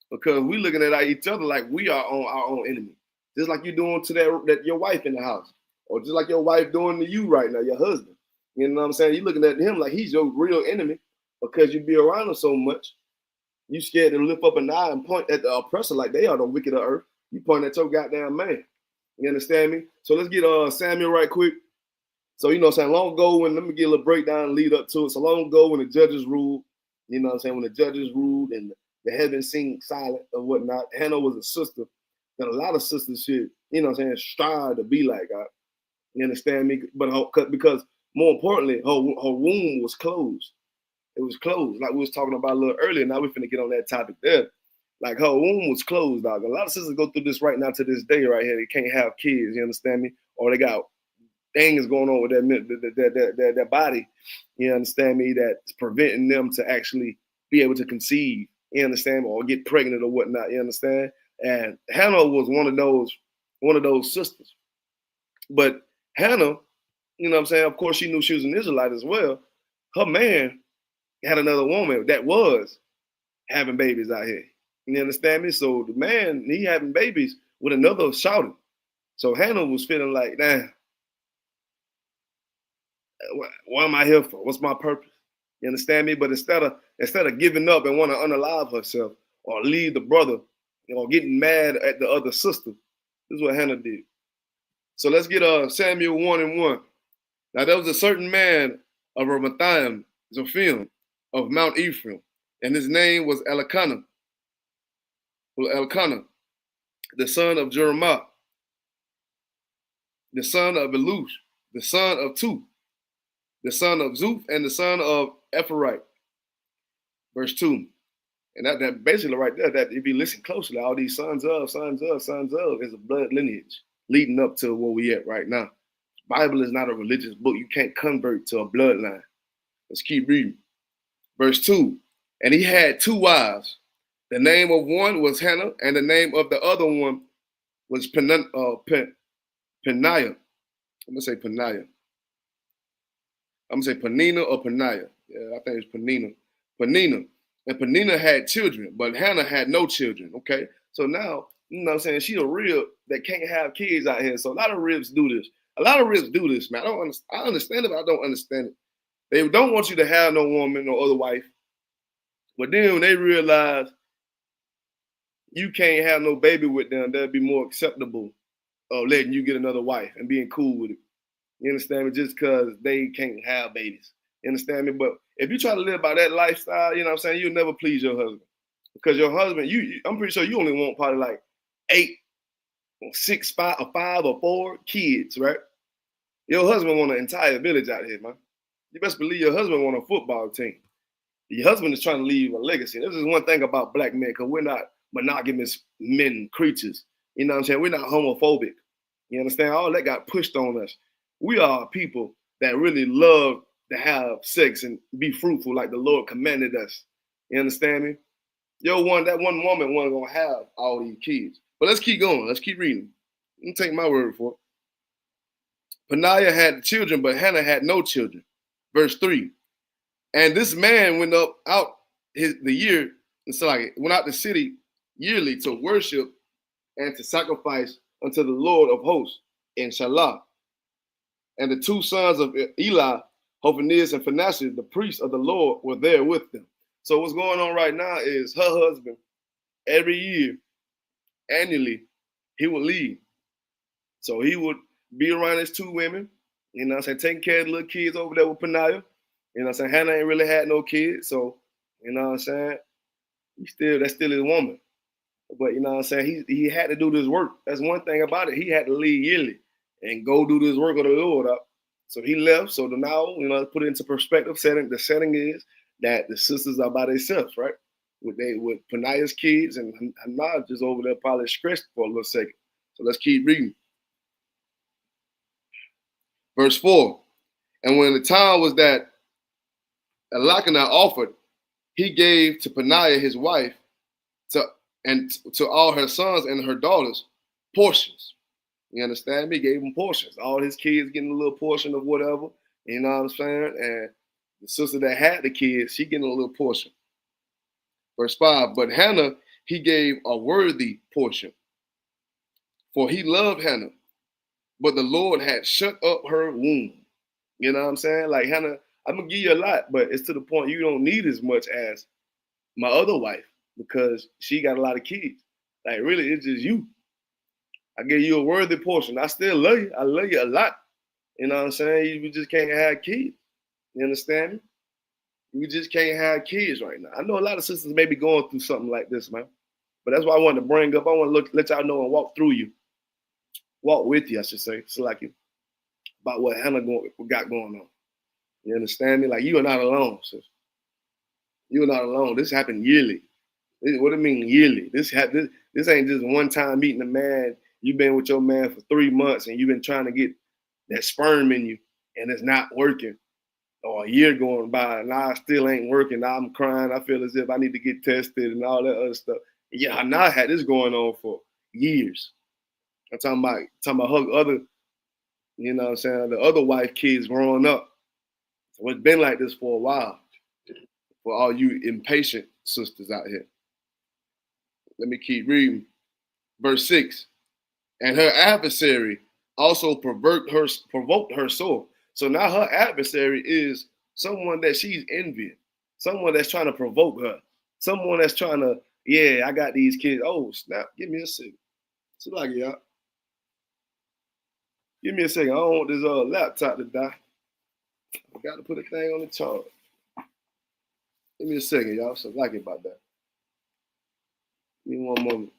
Because we looking at each other like we are on our own enemy. Just like you're doing to that your wife in the house. Or just like your wife doing to you right now, your husband. You know what I'm saying? You're looking at him like he's your real enemy because you be around him so much. You scared to lift up an eye and point at the oppressor like they are the wicked of earth. You point at your goddamn man. You understand me? So let's get Samuel right quick. So, you know what I'm saying, long ago let me get a little breakdown and lead up to it. So long ago when the judges ruled, you know what I'm saying, when the judges ruled and the heavens seemed silent or whatnot, Hannah was a sister that a lot of sisters should, you know what I'm saying, strive to be like. You understand me? But because more importantly, her womb was closed. It was closed, like we was talking about a little earlier. Now we're finna get on that topic there. Like her womb was closed, dog. A lot of sisters go through this right now to this day right here. They can't have kids, you understand me? Or they got things going on with their body, you understand me, that's preventing them to actually be able to conceive, you understand, or get pregnant or whatnot, you understand? And Hannah was one of those sisters. But Hannah, you know what I'm saying, of course she knew she was an Israelite as well. Her man had another woman that was having babies out here. You understand me? So the man, he having babies with another shouting. So Hannah was feeling like, damn, what am I here for? What's my purpose? You understand me? But instead of giving up and want to unalive herself or leave the brother, or getting mad at the other sister, this is what Hannah did. So let's get Samuel 1:1. Now there was a certain man of Ramathaim, Zophim, of Mount Ephraim, and his name was Elkanah, the son of Jeremiah, the son of Elush, the son of Tu, the son of Zuph, and the son of Ephraite. Verse 2. And that basically right there, that if you listen closely, all these sons of is a blood lineage leading up to where we at right now. Bible is not a religious book. You can't convert to a bloodline. Let's keep reading. Verse 2. And he had 2 wives. The name of one was Hannah, and the name of the other one was Peninnah. Peniah. I'm gonna say Peniah. I'm gonna say Penina or Peniah. Yeah, I think it's Penina. Penina. And Penina had children, but Hannah had no children. Okay. So now, you know what I'm saying? She a rib that can't have kids out here. So a lot of ribs do this. A lot of ribs do this, man. I understand it, but I don't understand it. They don't want you to have no woman or other wife. But then when they realize you can't have no baby with them, that'd be more acceptable of letting you get another wife and being cool with it. You understand me? Just because they can't have babies. You understand me? But if you try to live by that lifestyle, you know what I'm saying, you'll never please your husband. Because your husband, I'm pretty sure you only want probably like 8, 6, 5, or 5 or 4 kids, right? Your husband want an entire village out here, man. You best believe your husband want a football team. Your husband is trying to leave a legacy. This is one thing about black men, because we're not monogamous men creatures. You know what I'm saying? We're not homophobic. You understand? All that got pushed on us. We are people that really love to have sex and be fruitful like the Lord commanded us. You understand me? That one woman wasn't gonna have all these kids. But let's keep going. Let's keep reading. Let me take my word for it. Peniah had children, but Hannah had no children. Verse 3. And this man went out the year, it's like went out the city yearly to worship and to sacrifice unto the Lord of hosts in Shalah. And the 2 sons of Eli, Hophnius and Phinehas, the priests of the Lord, were there with them. So what's going on right now is her husband, every year, annually, he would leave. So he would be around his 2 women, you know what I'm saying, taking care of the little kids over there with Peniah. You know what I'm saying? Hannah ain't really had no kids, so you know what I'm saying? That's still his woman. But you know what I'm saying? He had to do this work. That's one thing about it. He had to leave yearly and go do this work of the Lord up. So he left. So now, you know, put it into perspective, the setting is that the sisters are by themselves, right? With Peniah's kids, and Hannah just over there probably stressed for a little second. So let's keep reading. Verse 4. And when the time was that Elkanah offered, he gave to Peniah his wife and to all her sons and her daughters portions. You understand me? He gave them portions. All his kids getting a little portion of whatever. You know what I'm saying? And the sister that had the kids, she getting a little portion. Verse 5. But Hannah, he gave a worthy portion, for he loved Hannah, but the Lord had shut up her womb. You know what I'm saying? Like Hannah, I'm gonna give you a lot, but it's to the point you don't need as much as my other wife because she got a lot of kids. Like really, it's just you. I give you a worthy portion. I still love you. I love you a lot. You know what I'm saying? You just can't have kids. You understand me? We just can't have kids right now. I know a lot of sisters may be going through something like this, man. But that's why I wanted to bring up. I want to let y'all know and walk with you, I should say. It's like you about what Hannah got going on. You understand me? Like you are not alone, sis. You are not alone. This happened yearly. What do you mean yearly? This ain't just one time meeting a man. You've been with your man for 3 months and you've been trying to get that sperm in you and it's not working. Or a year going by and I still ain't working. Now I'm crying. I feel as if I need to get tested and all that other stuff. Yeah, I now had this going on for years. I'm talking about her other, you know what I'm saying, the other wife kids growing up. So it's been like this for a while for all you impatient sisters out here. Let me keep reading. Verse 6. And her adversary also provoked her sore. So now her adversary is someone that she's envying, someone that's trying to provoke her, someone that's trying to, yeah, I got these kids. Oh, snap, give me a second. So like, y'all. Give me a second. I don't want this laptop to die. I got to put a thing on the charge. Give me a second, y'all. So like about that. Give me one moment.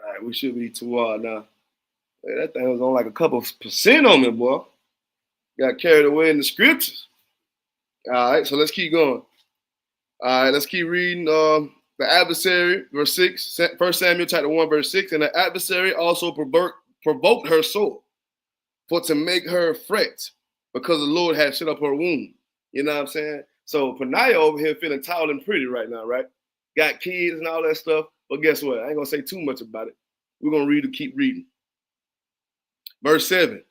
All right, we should be too hard now. Yeah, that thing was on like a couple percent on me, boy. Got carried away in the scriptures. All right, so let's keep going. All right, let's keep reading. The adversary, verse 6, 1 Samuel chapter 1, verse 6. And the adversary also provoked her sore, for to make her fret, because the Lord had shut up her womb. You know what I'm saying? So Peniah over here feeling tall and pretty right now, right? Got kids and all that stuff. But guess what? I ain't gonna say too much about it. We're gonna keep reading. Verse 7.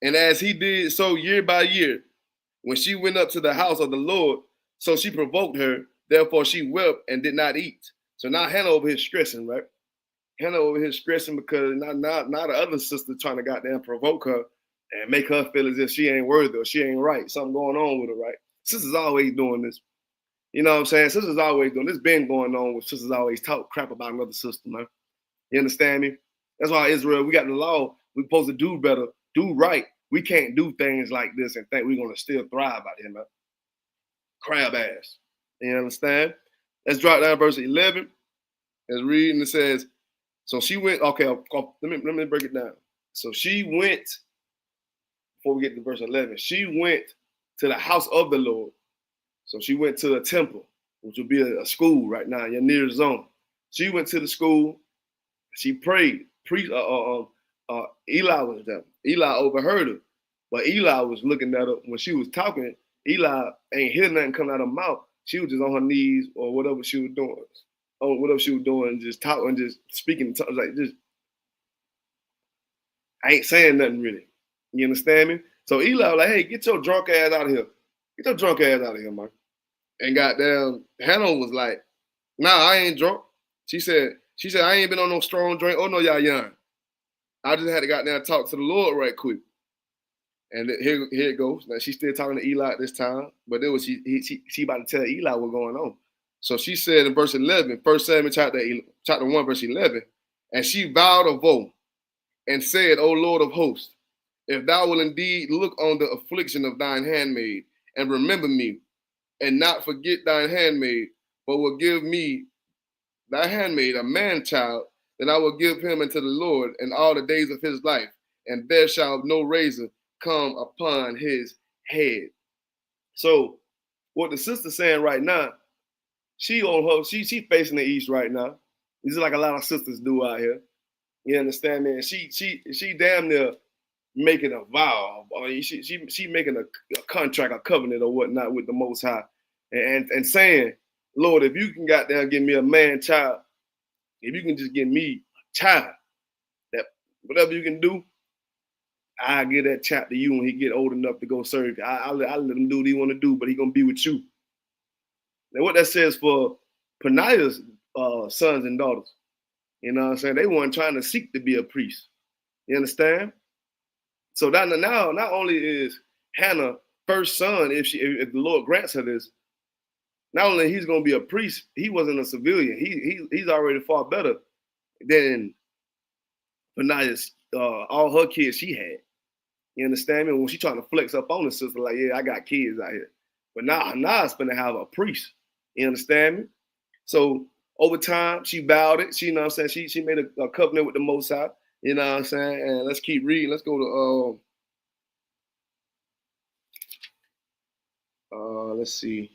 And as he did so year by year, when she went up to the house of the Lord, so she provoked her, therefore she wept and did not eat. So now Hannah over here stressing, right? Hannah over here stressing because now the other sister trying to goddamn provoke her and make her feel as if she ain't worthy or she ain't right. Something going on with her, right? Sisters always doing this. You know what I'm saying? Sisters always doing this. Been going on with sisters always talk crap about another sister, man. You understand me? That's why Israel, we got the law. We're supposed to do better, do right. We can't do things like this and think we're going to still thrive out here, man. Crab ass. You understand? Let's drop down verse 11. Let's read, and it says, so she went, okay, let me break it down. So she went, before we get to verse 11, she went to the house of the Lord. So she went to the temple, which would be a school right now, your nearest zone. She went to the school. She prayed. Eli was there. Eli overheard her. But Eli was looking at her when she was talking. Eli ain't hear nothing come out of her mouth. She was just on her knees or whatever she was doing. Or whatever she was doing, just talking, just speaking in tongues, like just, I ain't saying nothing really. You understand me? So Eli was like, hey, get your drunk ass out of here. Get your drunk ass out of here, man. And goddamn, Hannah was like, nah, I ain't drunk. She said, I ain't been on no strong drink or no yayan. I just had to goddamn talk to the Lord right quick. And here it goes. Now she's still talking to Eli at this time, but it was she about to tell Eli what's going on. So she said in verse 11, 1 Samuel chapter 1, verse 11, and she vowed a vow and said, O Lord of hosts, if thou will indeed look on the affliction of thine handmaid and remember me and not forget thine handmaid, but will give me thy handmaid a man child, then I will give him unto the Lord in all the days of his life, and there shall no razor come upon his head. So what the sister's saying right now, she facing the east right now. This is like a lot of sisters do out here. You understand me? And she damn near making a vow. I mean, she making a contract, a covenant or whatnot with the Most High, and saying, Lord, if you can goddamn give me a man child, if you can just give me a child, that whatever you can do, I'll give that child to you when he get old enough to go serve you. I'll let him do what he want to do, but he gonna be with you. Now what that says for Peniah's sons and daughters, you know what I'm saying? They weren't trying to seek to be a priest. You understand? So now not only is Hannah first son, if the Lord grants her this, not only he's gonna be a priest, he wasn't a civilian. He's already far better than Peniah's all her kids she had. You understand me? When she trying to flex up on the sister, like, yeah, I got kids out here. But now it's gonna have a priest. You understand me? So over time, she vowed it. She, you know what I'm saying? She made a covenant with the Most High. You know what I'm saying? And let's keep reading. Let's go to let's see.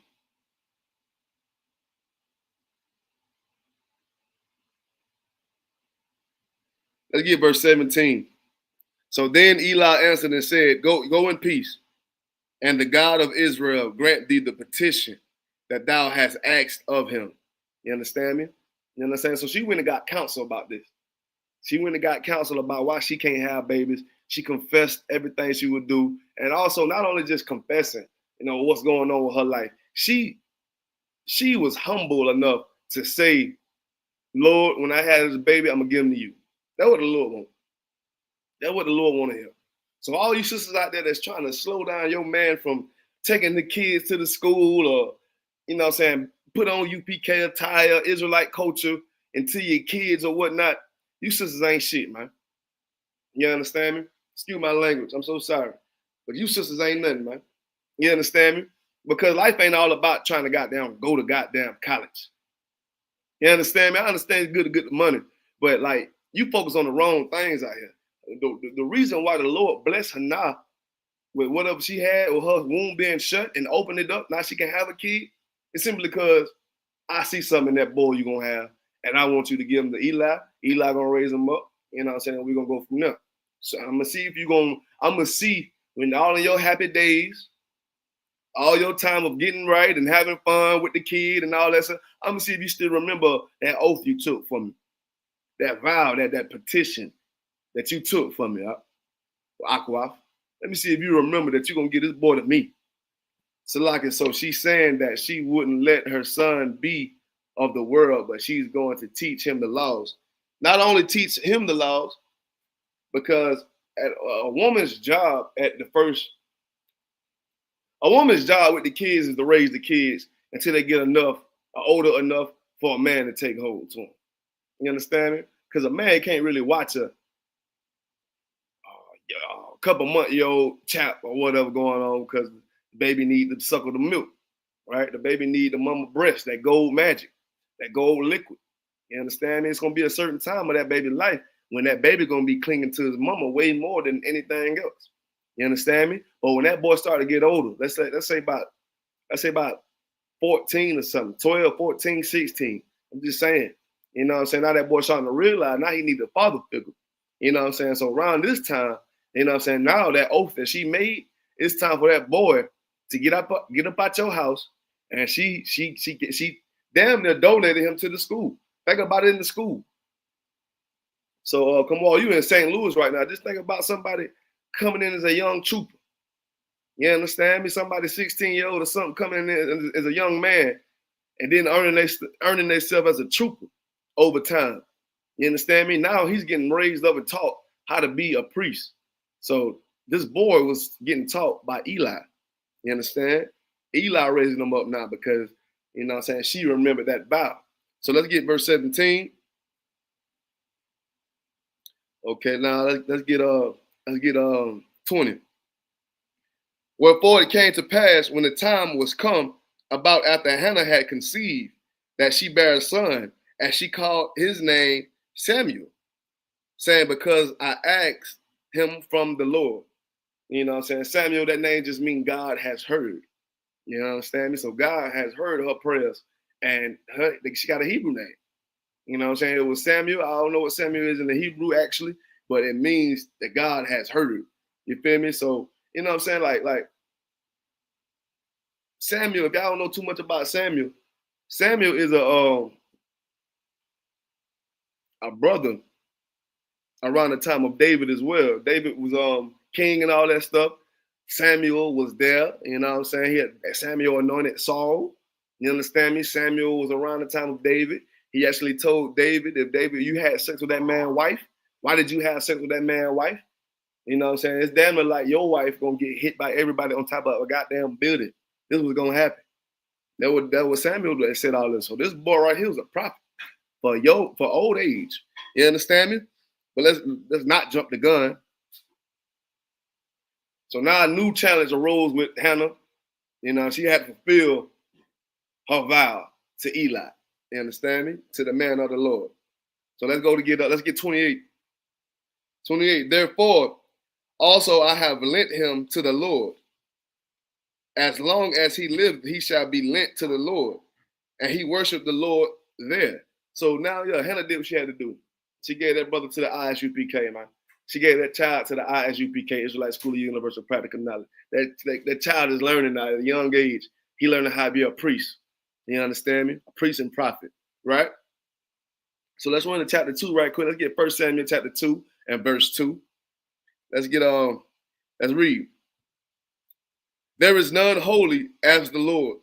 Let's get verse 17. So then Eli answered and said, Go in peace, and the God of Israel grant thee the petition that thou hast asked of him. You understand me? You understand? So she went and got counsel about this. She went and got counsel about why she can't have babies. She confessed everything she would do. And also not only just confessing, you know, what's going on with her life. She was humble enough to say, Lord, when I had this baby, I'm going to give him to you. That's what the Lord wants. That's what the Lord want to hear. So all you sisters out there that's trying to slow down your man from taking the kids to the school or, you know what I'm saying, put on UPK attire, Israelite culture into your kids or whatnot, you sisters ain't shit, man. You understand me? Excuse my language. I'm so sorry. But you sisters ain't nothing, man. You understand me? Because life ain't all about trying to go to goddamn college. You understand me? I understand it's good to get the money, but like you focus on the wrong things out here. The reason why the Lord blessed her now with whatever she had, or her womb being shut and opened it up, now she can have a kid, it's simply because I see something in that boy you're going to have, and I want you to give him to Eli. Eli going to raise him up. You know what I'm saying? We're going to go from there. So I'm going to see if you're going to, I'm going to see when all of your happy days, all your time of getting right and having fun with the kid and all that stuff, I'm going to see if you still remember that oath you took from me, that vow, that petition that you took from me, Aquaf. Let me see if you remember that you're going to get this boy to me. So she's saying that she wouldn't let her son be of the world, but she's going to teach him the laws. Not only teach him the laws, because a woman's job with the kids is to raise the kids until they get older enough for a man to take hold to them. You understand me? Because a man can't really watch a couple month-old chap or whatever going on, because the baby need to suckle the milk, right? The baby need the mama breast, that gold magic, that gold liquid. You understand me? It's going to be a certain time of that baby's life when that baby going to be clinging to his mama way more than anything else. You understand me? But when that boy started to get older, let's say about 14 or something, 12, 14, 16. I'm just saying, you know what I'm saying? Now that boy starting to realize now he needs a father figure. You know what I'm saying? So around this time, you know what I'm saying? Now that oath that she made, it's time for that boy to get up out your house, and she damn near donated him to the school. Think about it in the school. So come on, you in St. Louis right now. Just think about somebody coming in as a young trooper. You understand me? Somebody 16-year-old or something coming in as a young man, and then earning themselves as a trooper over time. You understand me? Now he's getting raised up and taught how to be a priest. So this boy was getting taught by Eli. You understand? Eli raising him up now because, you know what I'm saying, she remembered that vow. So let's get verse 17. Okay, now let's get 20. Wherefore it came to pass when the time was come, about after Hannah had conceived, that she bare a son, and she called his name Samuel, saying, because I asked him from the Lord. You know what I'm saying? Samuel, that name just means God has heard. You know what I'm saying? So God has heard her prayers, and she got a Hebrew name. You know what I'm saying? It was Samuel. I don't know what Samuel is in the Hebrew actually, but it means that God has heard. You feel me? So, you know what I'm saying? Like Samuel, if y'all don't know too much about Samuel, Samuel is a brother around the time of David as well. David was king and all that stuff. Samuel was there, you know what I'm saying? Samuel anointed Saul. You understand me? Samuel was around the time of David. He actually told David, if David, you had sex with that man's wife, why did you have sex with that man's wife? You know what I'm saying? It's damn near like your wife gonna get hit by everybody on top of a goddamn building. This was gonna happen. That was Samuel that said all this. So this boy right here was a prophet for old age. You understand me? But let's not jump the gun. So now a new challenge arose with Hannah. You know, she had to fulfill her vow to Eli. You understand me? To the man of the Lord. So let's get 28. 28. Therefore, also I have lent him to the Lord. As long as he lived, he shall be lent to the Lord. And he worshiped the Lord there. So now, Hannah did what she had to do. She gave that brother to the ISUPK, man. She gave that child to the ISUPK, Israelite School of Universal Practical Knowledge. That child is learning now at a young age. He learning how to be a priest. You understand me? A priest and prophet, right? So let's run to chapter 2 right quick. Let's get 1 Samuel chapter 2 and verse 2. Let's read. There is none holy as the Lord.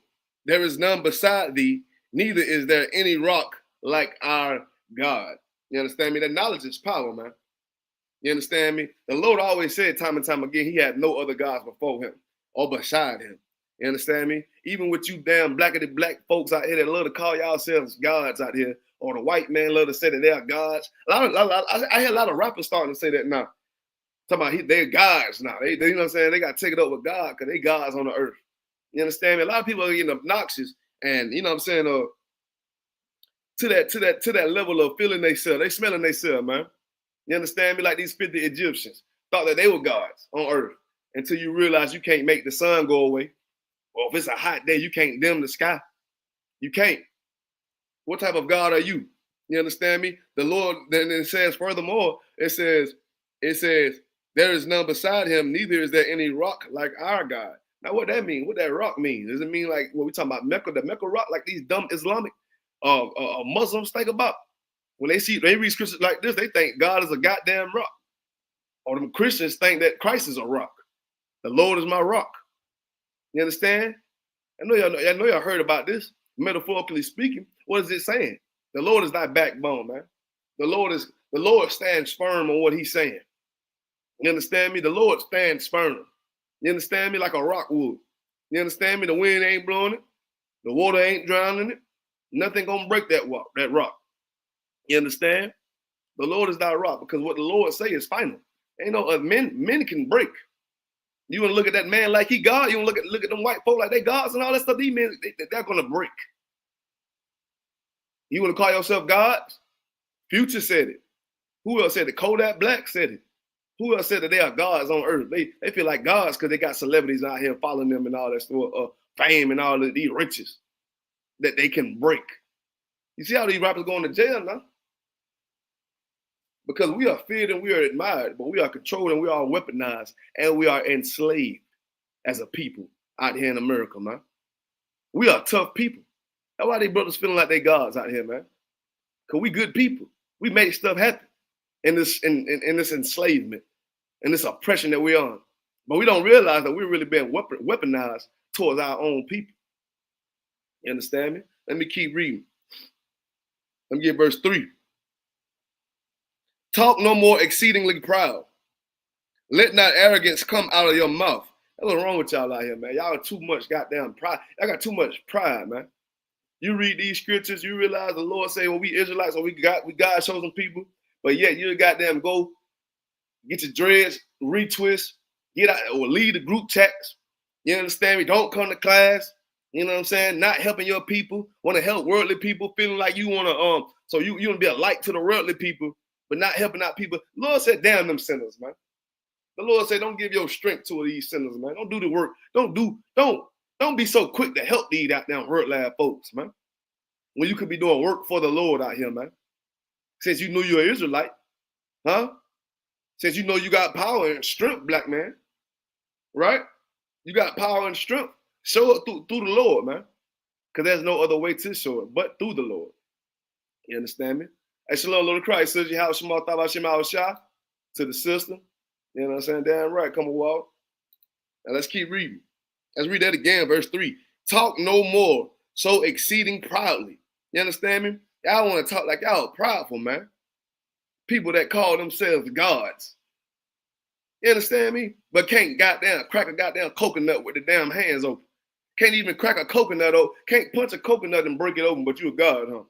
There is none beside thee, neither is there any rock like our God. You understand me? That knowledge is power, man. You understand me? The Lord always said time and time again, he had no other gods before him or beside him. You understand me? Even with you damn blackity black folks out here that love to call yourselves gods out here, or the white man love to say that they are gods. I hear a lot of rappers starting to say that now. Talking about they're gods now. They you know what I'm saying? They got to take it up with God because they gods on the earth. You understand me? A lot of people are getting obnoxious, and you know what I'm saying, to that level of feeling themselves. They smelling themselves, man. You understand me? Like these 50 Egyptians thought that they were gods on earth until you realize you can't make the sun go away. Or if it's a hot day, you can't dim the sky. You can't. What type of God are you? You understand me? The Lord, then it says furthermore, it says, there is none beside him, neither is there any rock like our God. Now, what that mean? What that rock mean? Does it mean like what we talking about Mecca, the Mecca rock, like these dumb Islamic Muslims think about? When they read scriptures like this, they think God is a goddamn rock. Or them Christians think that Christ is a rock. The Lord is my rock. You understand? I know y'all heard about this. Metaphorically speaking, what is it saying? The Lord is thy backbone, man. The Lord stands firm on what he's saying. You understand me? The Lord stands firm. You understand me? Like a rock would. You understand me? The wind ain't blowing it. The water ain't drowning it. Nothing gonna break that rock. You understand? The Lord is thy rock, because what the Lord say is final. Ain't no men can break. You want to look at that man like he God? You want to look at them white folk like they gods and all that stuff? These men, they're gonna break. You want to call yourself gods? Future said it. Who else said it? Kodak Black said it. Who else said that they are gods on earth? They feel like gods because they got celebrities out here following them and all that stuff, fame and all of these riches that they can break. You see how these rappers going to jail now? Because we are feared and we are admired, but we are controlled and we are weaponized and we are enslaved as a people out here in America, man. We are tough people. That's why these brothers feeling like they gods out here, man. Because we good people. We make stuff happen in this enslavement and this oppression that we're on. But we don't realize that we're really being weaponized towards our own people. You understand me? Let me keep reading. Let me get verse 3. Talk no more exceedingly proud. Let not arrogance come out of your mouth. That's what's wrong with y'all out here, man. Y'all are too much goddamn pride. Y'all got too much pride, man. You read these scriptures, you realize the Lord say, well, we Israelites, or we God chosen people, but yet you goddamn go get your dreads, retwist, get out or lead the group chats. You understand me? Don't come to class. You know what I'm saying? Not helping your people, want to help worldly people, feeling like you want to so you want to be a light to the worldly people, but not helping out people. The Lord said, damn them sinners, man. The Lord said, don't give your strength to these sinners, man. Don't do the work. Don't be so quick to help these out there world lab folks, man. When you could be doing work for the Lord out here, man. Since you knew you're an Israelite, huh? Since you know you got power and strength, black man, right? You got power and strength. Show it through the Lord, man. Because there's no other way to show it but through the Lord. You understand me? Hey, shalom, Lord of Christ. Says you how Shema Thaba Shema Shah to the sister. You know what I'm saying? Damn right. Come on, walk. Now let's keep reading. Let's read that again, verse 3. Talk no more so exceeding proudly. You understand me? Y'all want to talk like y'all proudful, man. People that call themselves gods. You understand me? But can't crack a goddamn coconut with the damn hands open. Can't even crack a coconut open. Can't punch a coconut and break it open, but you a god, huh?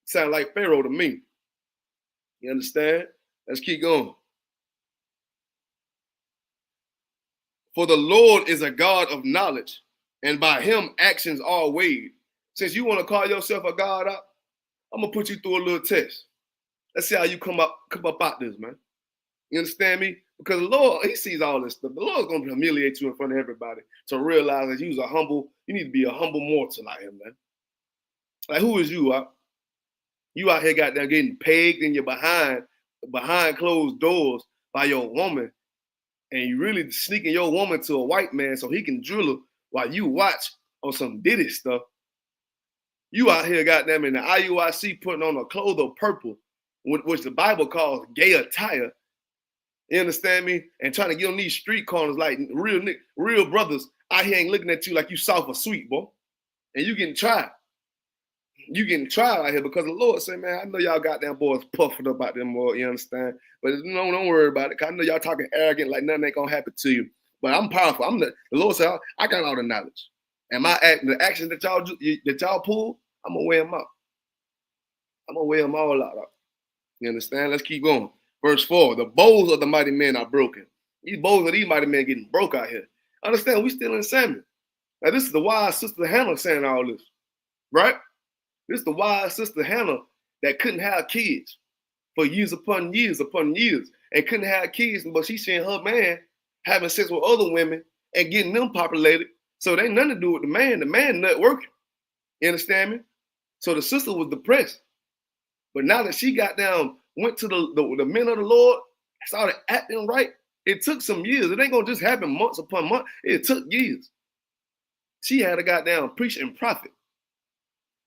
Sound like Pharaoh to me. You understand? Let's keep going. For the Lord is a God of knowledge, and by him actions are weighed. Since you want to call yourself a God out, I'm gonna put you through a little test. Let's see how you come up out this, man. You understand me? Because the Lord, he sees all this stuff. The Lord's gonna humiliate you in front of everybody to realize that you need to be a humble mortal out here, man. Like, who is you, huh? You out here goddamn getting pegged and you're behind closed doors by your woman, and you really sneaking your woman to a white man so he can drill her while you watch on some Diddy stuff. You out here goddamn in the IUIC putting on a cloth of purple, which the Bible calls gay attire. You understand me? And trying to get on these street corners like real brothers out here ain't looking at you like you soft or sweet, boy. And you getting tried. You getting tried out here because the Lord said, man, I know y'all goddamn boys puffing up out them more, you understand? But don't worry about it, because I know y'all talking arrogant like nothing ain't gonna happen to you. But I'm powerful. The Lord said, I got all the knowledge. And the actions that y'all pull, I'm gonna weigh them out. I'm gonna weigh them all out. You understand? Let's keep going. Verse 4, the bows of the mighty men are broken. These bows of these mighty men getting broke out here. Understand, we still in Samuel. Now, this is the wise sister Hannah saying all this, right? This is the wise sister Hannah that couldn't have kids. for years upon years and couldn't have kids, but she seeing her man having sex with other women and getting them populated. So they ain't nothing to do with the man. The man not working. You understand me? So the sister was depressed. But now that she got down, went to the men of the Lord, started acting right, it took some years. It ain't gonna just happen months upon months. It took years. She had a goddamn priest and prophet.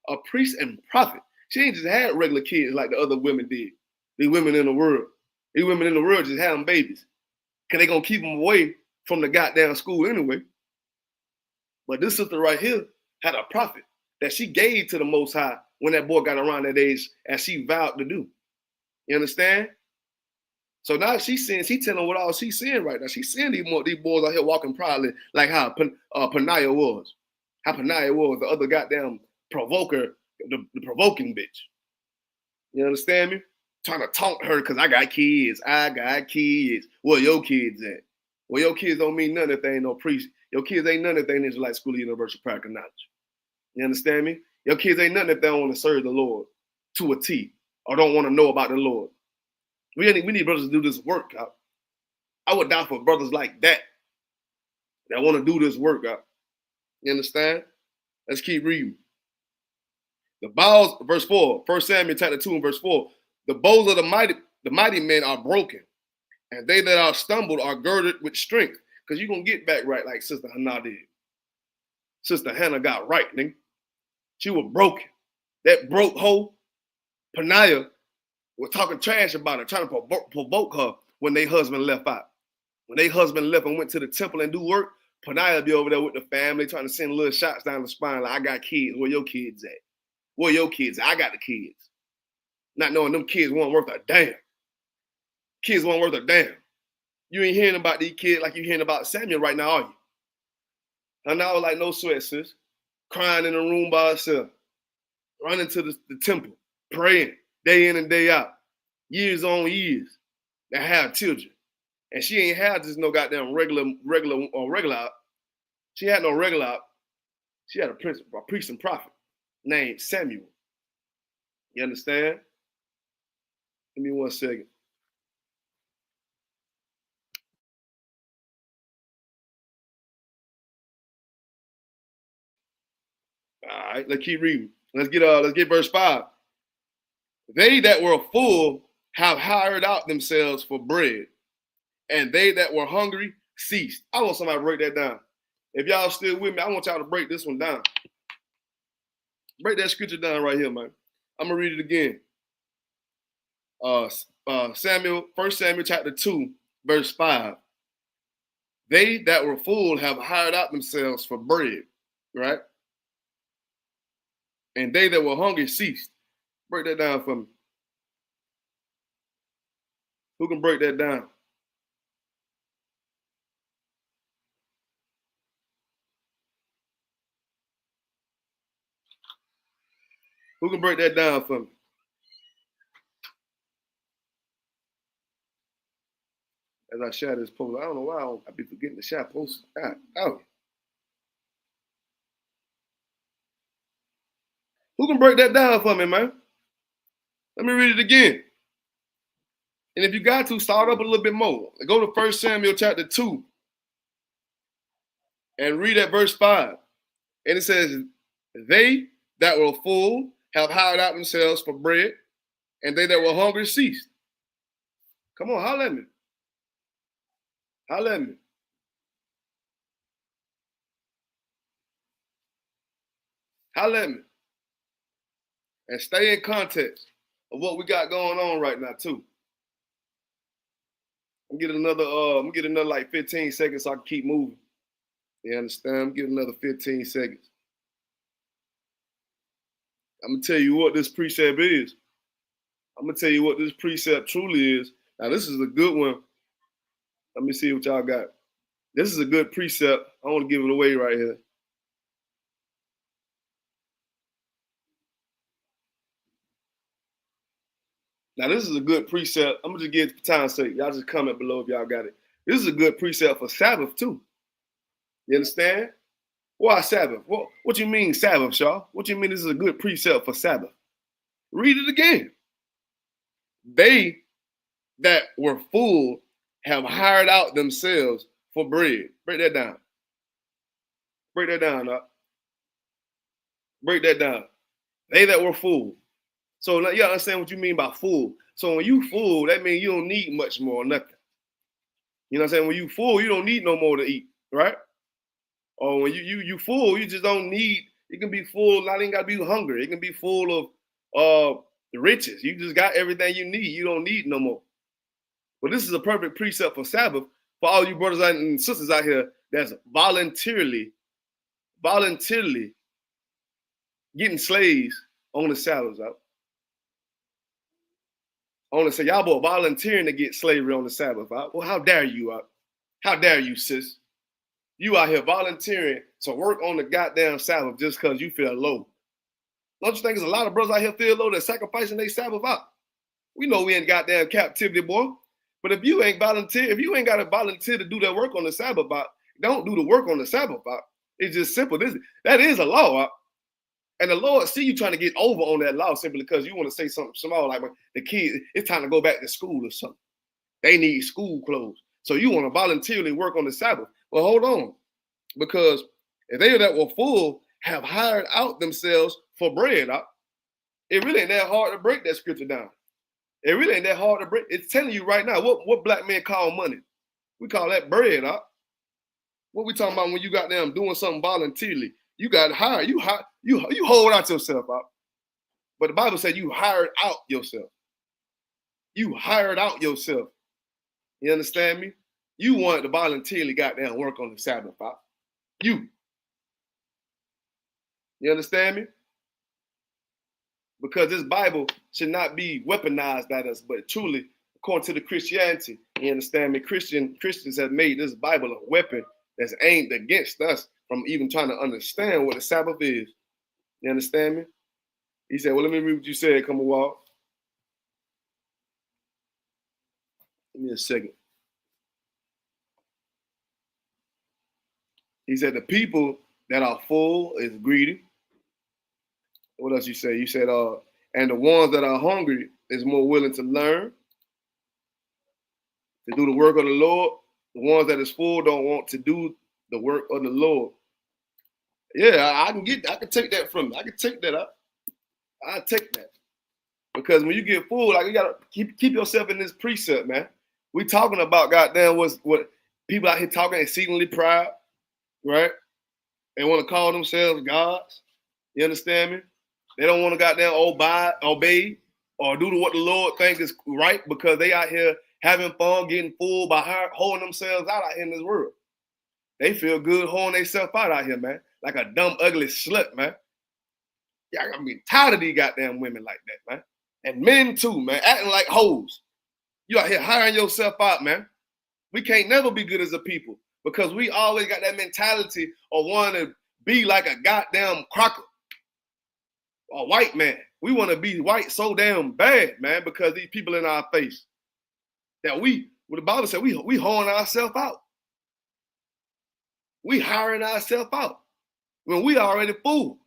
A priest and prophet. She ain't just had regular kids like the other women did. These women in the world. These women in the world just having babies. Cause they gonna keep them away from the goddamn school anyway. But this sister right here had a prophet that she gave to the Most High when that boy got around that age, as she vowed to do. You understand? So now she's telling what all she's seeing right now. She's seeing these boys out here walking proudly, like how Panaya was. How Panaya was, the other goddamn provoker, the provoking bitch. You understand me? Trying to taunt her because I got kids. Where your kids at? Well, your kids don't mean nothing if they ain't no priest. Your kids ain't nothing if they ain't Israelite school or universal practical knowledge. You understand me? Your kids ain't nothing if they don't want to serve the Lord to a T or don't want to know about the Lord. We need brothers to do this work. I would die for brothers like that want to do this work. You understand? Let's keep reading. The bows, verse 4, 1 Samuel chapter 2 and verse 4. The bows of the mighty men are broken, and they that are stumbled are girded with strength. Because you're going to get back right like Sister Hannah did. Sister Hannah got right, nigga. She was broken. That broke hoe, Panaya, was talking trash about her, trying to provoke her when their husband left out. When their husband left and went to the temple and do work, Panaya be over there with the family trying to send little shots down the spine like, I got kids. Where your kids at? Where your kids at? I got the kids. Not knowing them kids weren't worth a damn. Kids weren't worth a damn. You ain't hearing about these kids like you hearing about Samuel right now, are you? And I was like, no sweat, sis. Crying in the room by herself. Running to the temple. Praying. Day in and day out. Years on years. That have children. And she ain't had just no goddamn regular out. She had no regular out. She had a priest and prophet named Samuel. You understand? Give me 1 second. All right, let's keep reading. Let's get verse 5. They that were full have hired out themselves for bread, and they that were hungry ceased. I want somebody to break that down. If y'all still with me, I want y'all to break this one down. Break that scripture down right here, man. I'm gonna read it again. 1 Samuel chapter 2, verse 5. They that were full have hired out themselves for bread, right? And they that were hungry ceased. Break that down for me. Who can break that down? Who can break that down for me? As I share this post, I don't know why I be forgetting to share posts. Oh. Who can break that down for me, man? Let me read it again. And if you got to, start up a little bit more. Go to 1 Samuel chapter 2 and read at verse 5. And it says, they that were full have hired out themselves for bread, and they that were hungry ceased. Come on, holler at me. Holler at me. Holler at me. And stay in context of what we got going on right now, too. I'm getting another like 15 seconds so I can keep moving. You understand? I'm getting another 15 seconds. I'm gonna tell you what this precept is. I'm gonna tell you what this precept truly is. Now, this is a good one. Let me see what y'all got. This is a good precept. I want to give it away right here. Now, this is a good precept. I'm gonna just get it for time's sake. Y'all just comment below if y'all got it. This is a good precept for Sabbath too. You understand? Why Sabbath? What you mean Sabbath, Shar? What you mean this is a good precept for Sabbath? Read it again. They that were full have hired out themselves for bread. Break that down. Break that down, up. Break that down. They that were full. So now you understand what you mean by full. So when you full, that means you don't need much more or nothing. You know what I'm saying? When you full, you don't need no more to eat, right? Or when you full, you just don't need. It can be full. Not even gotta be hungry. It can be full of riches. You just got everything you need. You don't need no more. But this is a perfect precept for Sabbath for all you brothers and sisters out here that's voluntarily getting slaves on the Sabbath out. I want to say, y'all boy volunteering to get slavery on the Sabbath out. Well, how dare you out? How dare you, sis? You out here volunteering to work on the goddamn Sabbath just because you feel low. Don't you think there's a lot of brothers out here feel low that's sacrificing their Sabbath out? We know we ain't goddamn captivity, boy. But if you ain't got to volunteer to do that work on the Sabbath out, don't do the work on the Sabbath out. It's just simple. That is a law out. And the Lord see you trying to get over on that law simply because you want to say something small like the kids, it's time to go back to school or something. They need school clothes. So you want to voluntarily work on the Sabbath. Well, hold on. Because if they that were full have hired out themselves for bread, it really ain't that hard to break that scripture down. It really ain't that hard to break. It's telling you right now what black men call money. We call that bread, What we talking about when you got them doing something voluntarily? You got hired. You hold out yourself out. But the Bible said you hired out yourself. You hired out yourself. You understand me? You wanted to voluntarily goddamn work on the Sabbath out. You understand me? Because this Bible should not be weaponized at us, but truly, according to the Christianity, you understand me? Christians have made this Bible a weapon that's aimed against us from even trying to understand what the Sabbath is. You understand me? He said, well, let me read what you said, come a walk. Give me a second. He said, the people that are full is greedy. What else you say? You said, and the ones that are hungry is more willing to learn, to do the work of the Lord. The ones that is full don't want to do the work of the Lord. Yeah, I can take that from you. I can take that up. I take that. Because when you get full, like you gotta keep yourself in this precept, man. We talking about goddamn what people out here talking exceedingly proud, right? They want to call themselves gods. You understand me? They don't want to goddamn obey or do what the Lord thinks is right because they out here having fun, getting full by holding themselves out here in this world. They feel good holding themselves out here, man. Like a dumb, ugly slut, man. Yeah, I'm getting tired of these goddamn women like that, man. And men too, man, acting like hoes. You out here hiring yourself out, man. We can't never be good as a people because we always got that mentality of wanting to be like a goddamn crocker. A white man. We want to be white so damn bad, man, because these people in our face. That what the Bible said, we holding ourselves out. We hiring ourselves out when we already fooled.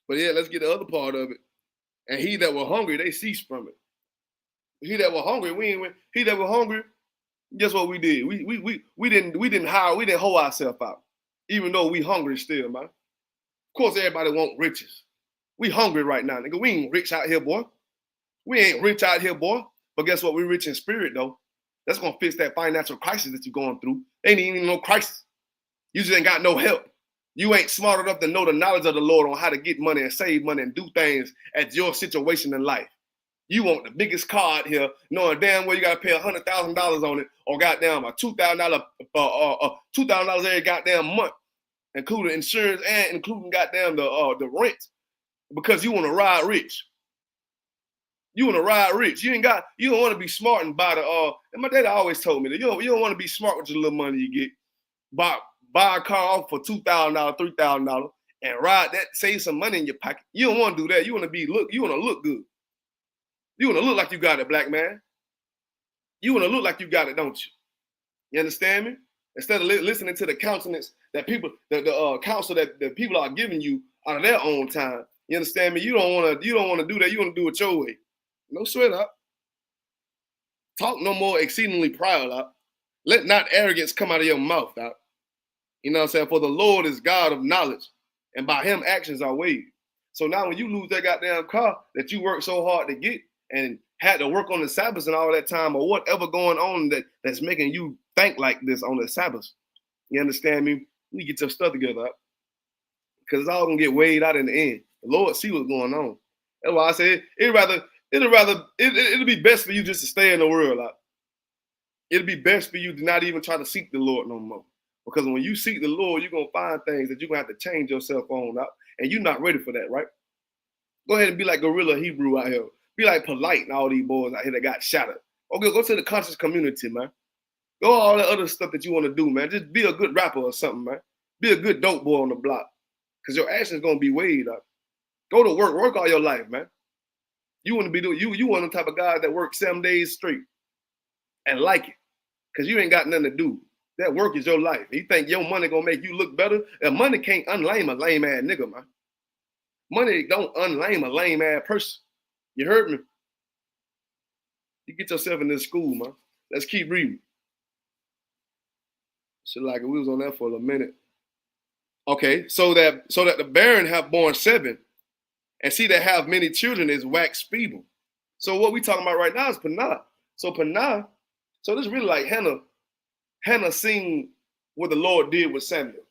But yeah, let's get the other part of it. And he that were hungry, they ceased from it. He that were hungry, he that were hungry, guess what we did? We didn't hold ourselves out, even though we hungry still, man. Of course, everybody want riches. We hungry right now, nigga. We ain't rich out here, boy. We ain't rich out here, boy. But guess what? We rich in spirit, though. That's gonna fix that financial crisis that you're going through. Ain't even no crisis. You just ain't got no help. You ain't smart enough to know the knowledge of the Lord on how to get money and save money and do things at your situation in life. You want the biggest car out here, knowing damn well you gotta pay $100,000 on it, or goddamn a $2,000 every goddamn month, including insurance and including goddamn the rent, because you want to ride rich. You want to ride rich. You don't want to be smart and buy and my daddy always told me that you don't want to be smart with your little money you get. Buy a car off for $2,000, $3,000 and ride that, save some money in your pocket. You don't want to do that. You want to look good. You want to look like you got it, black man. You want to look like you got it, don't you? You understand me? Instead of listening to the countenance that people, the counsel that the people are giving you out of their own time. You understand me? You don't want to do that. You want to do it your way. No sweat up. Talk no more exceedingly proud up. Let not arrogance come out of your mouth up. You know what I'm saying? For the Lord is God of knowledge, and by him actions are weighed. So now when you lose that goddamn car that you worked so hard to get and had to work on the Sabbath and all that time, or whatever going on that's making you think like this on the Sabbath, you understand me? You get your stuff together up. Because it's all gonna get weighed out in the end. The Lord see what's going on. That's why I say it'll be best for you just to stay in the world. Like, it'll be best for you to not even try to seek the Lord no more. Because when you seek the Lord, you're gonna find things that you're gonna have to change yourself on up, and you're not ready for that, right? Go ahead and be like Gorilla Hebrew out here. Be like Polite and all these boys out here that got shot at. Okay, go to the conscious community, man. Go all the other stuff that you want to do, man. Just be a good rapper or something, man. Be a good dope boy on the block. Because your actions gonna be weighed up. Go to work all your life, man. You want to be doing you one of the type of guys that work 7 days straight and like it. Because you ain't got nothing to do. That work is your life. You think your money gonna make you look better? And money can't unlame a lame ass nigga, man. Money don't unlame a lame ass person. You heard me? You get yourself in this school, man. Let's keep reading. Shit, like we was on that for a minute. Okay, so that the barren have born 7, and she that have many children is waxed feeble. So what we talking about right now is Panah. So Panah, so this is really like Hannah. Hannah seen what the Lord did with Samuel.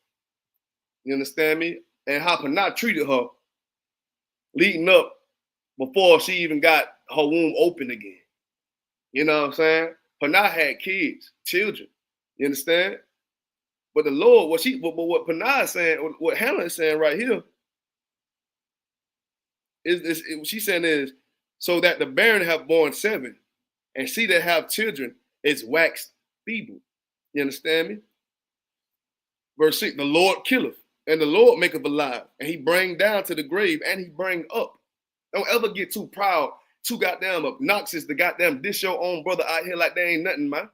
You understand me? And how Panah treated her leading up before she even got her womb open again. You know what I'm saying? Panah had kids, children. You understand? But the Lord, what Panah is saying, what Hannah is saying right here, she's saying is, so that the barren have born 7, and she that have children is waxed feeble. You understand me? Verse 6, the Lord killeth, and the Lord maketh alive, and he bring down to the grave, and he bring up. Don't ever get too proud, too goddamn obnoxious to goddamn dish your own brother out here like they ain't nothing, man.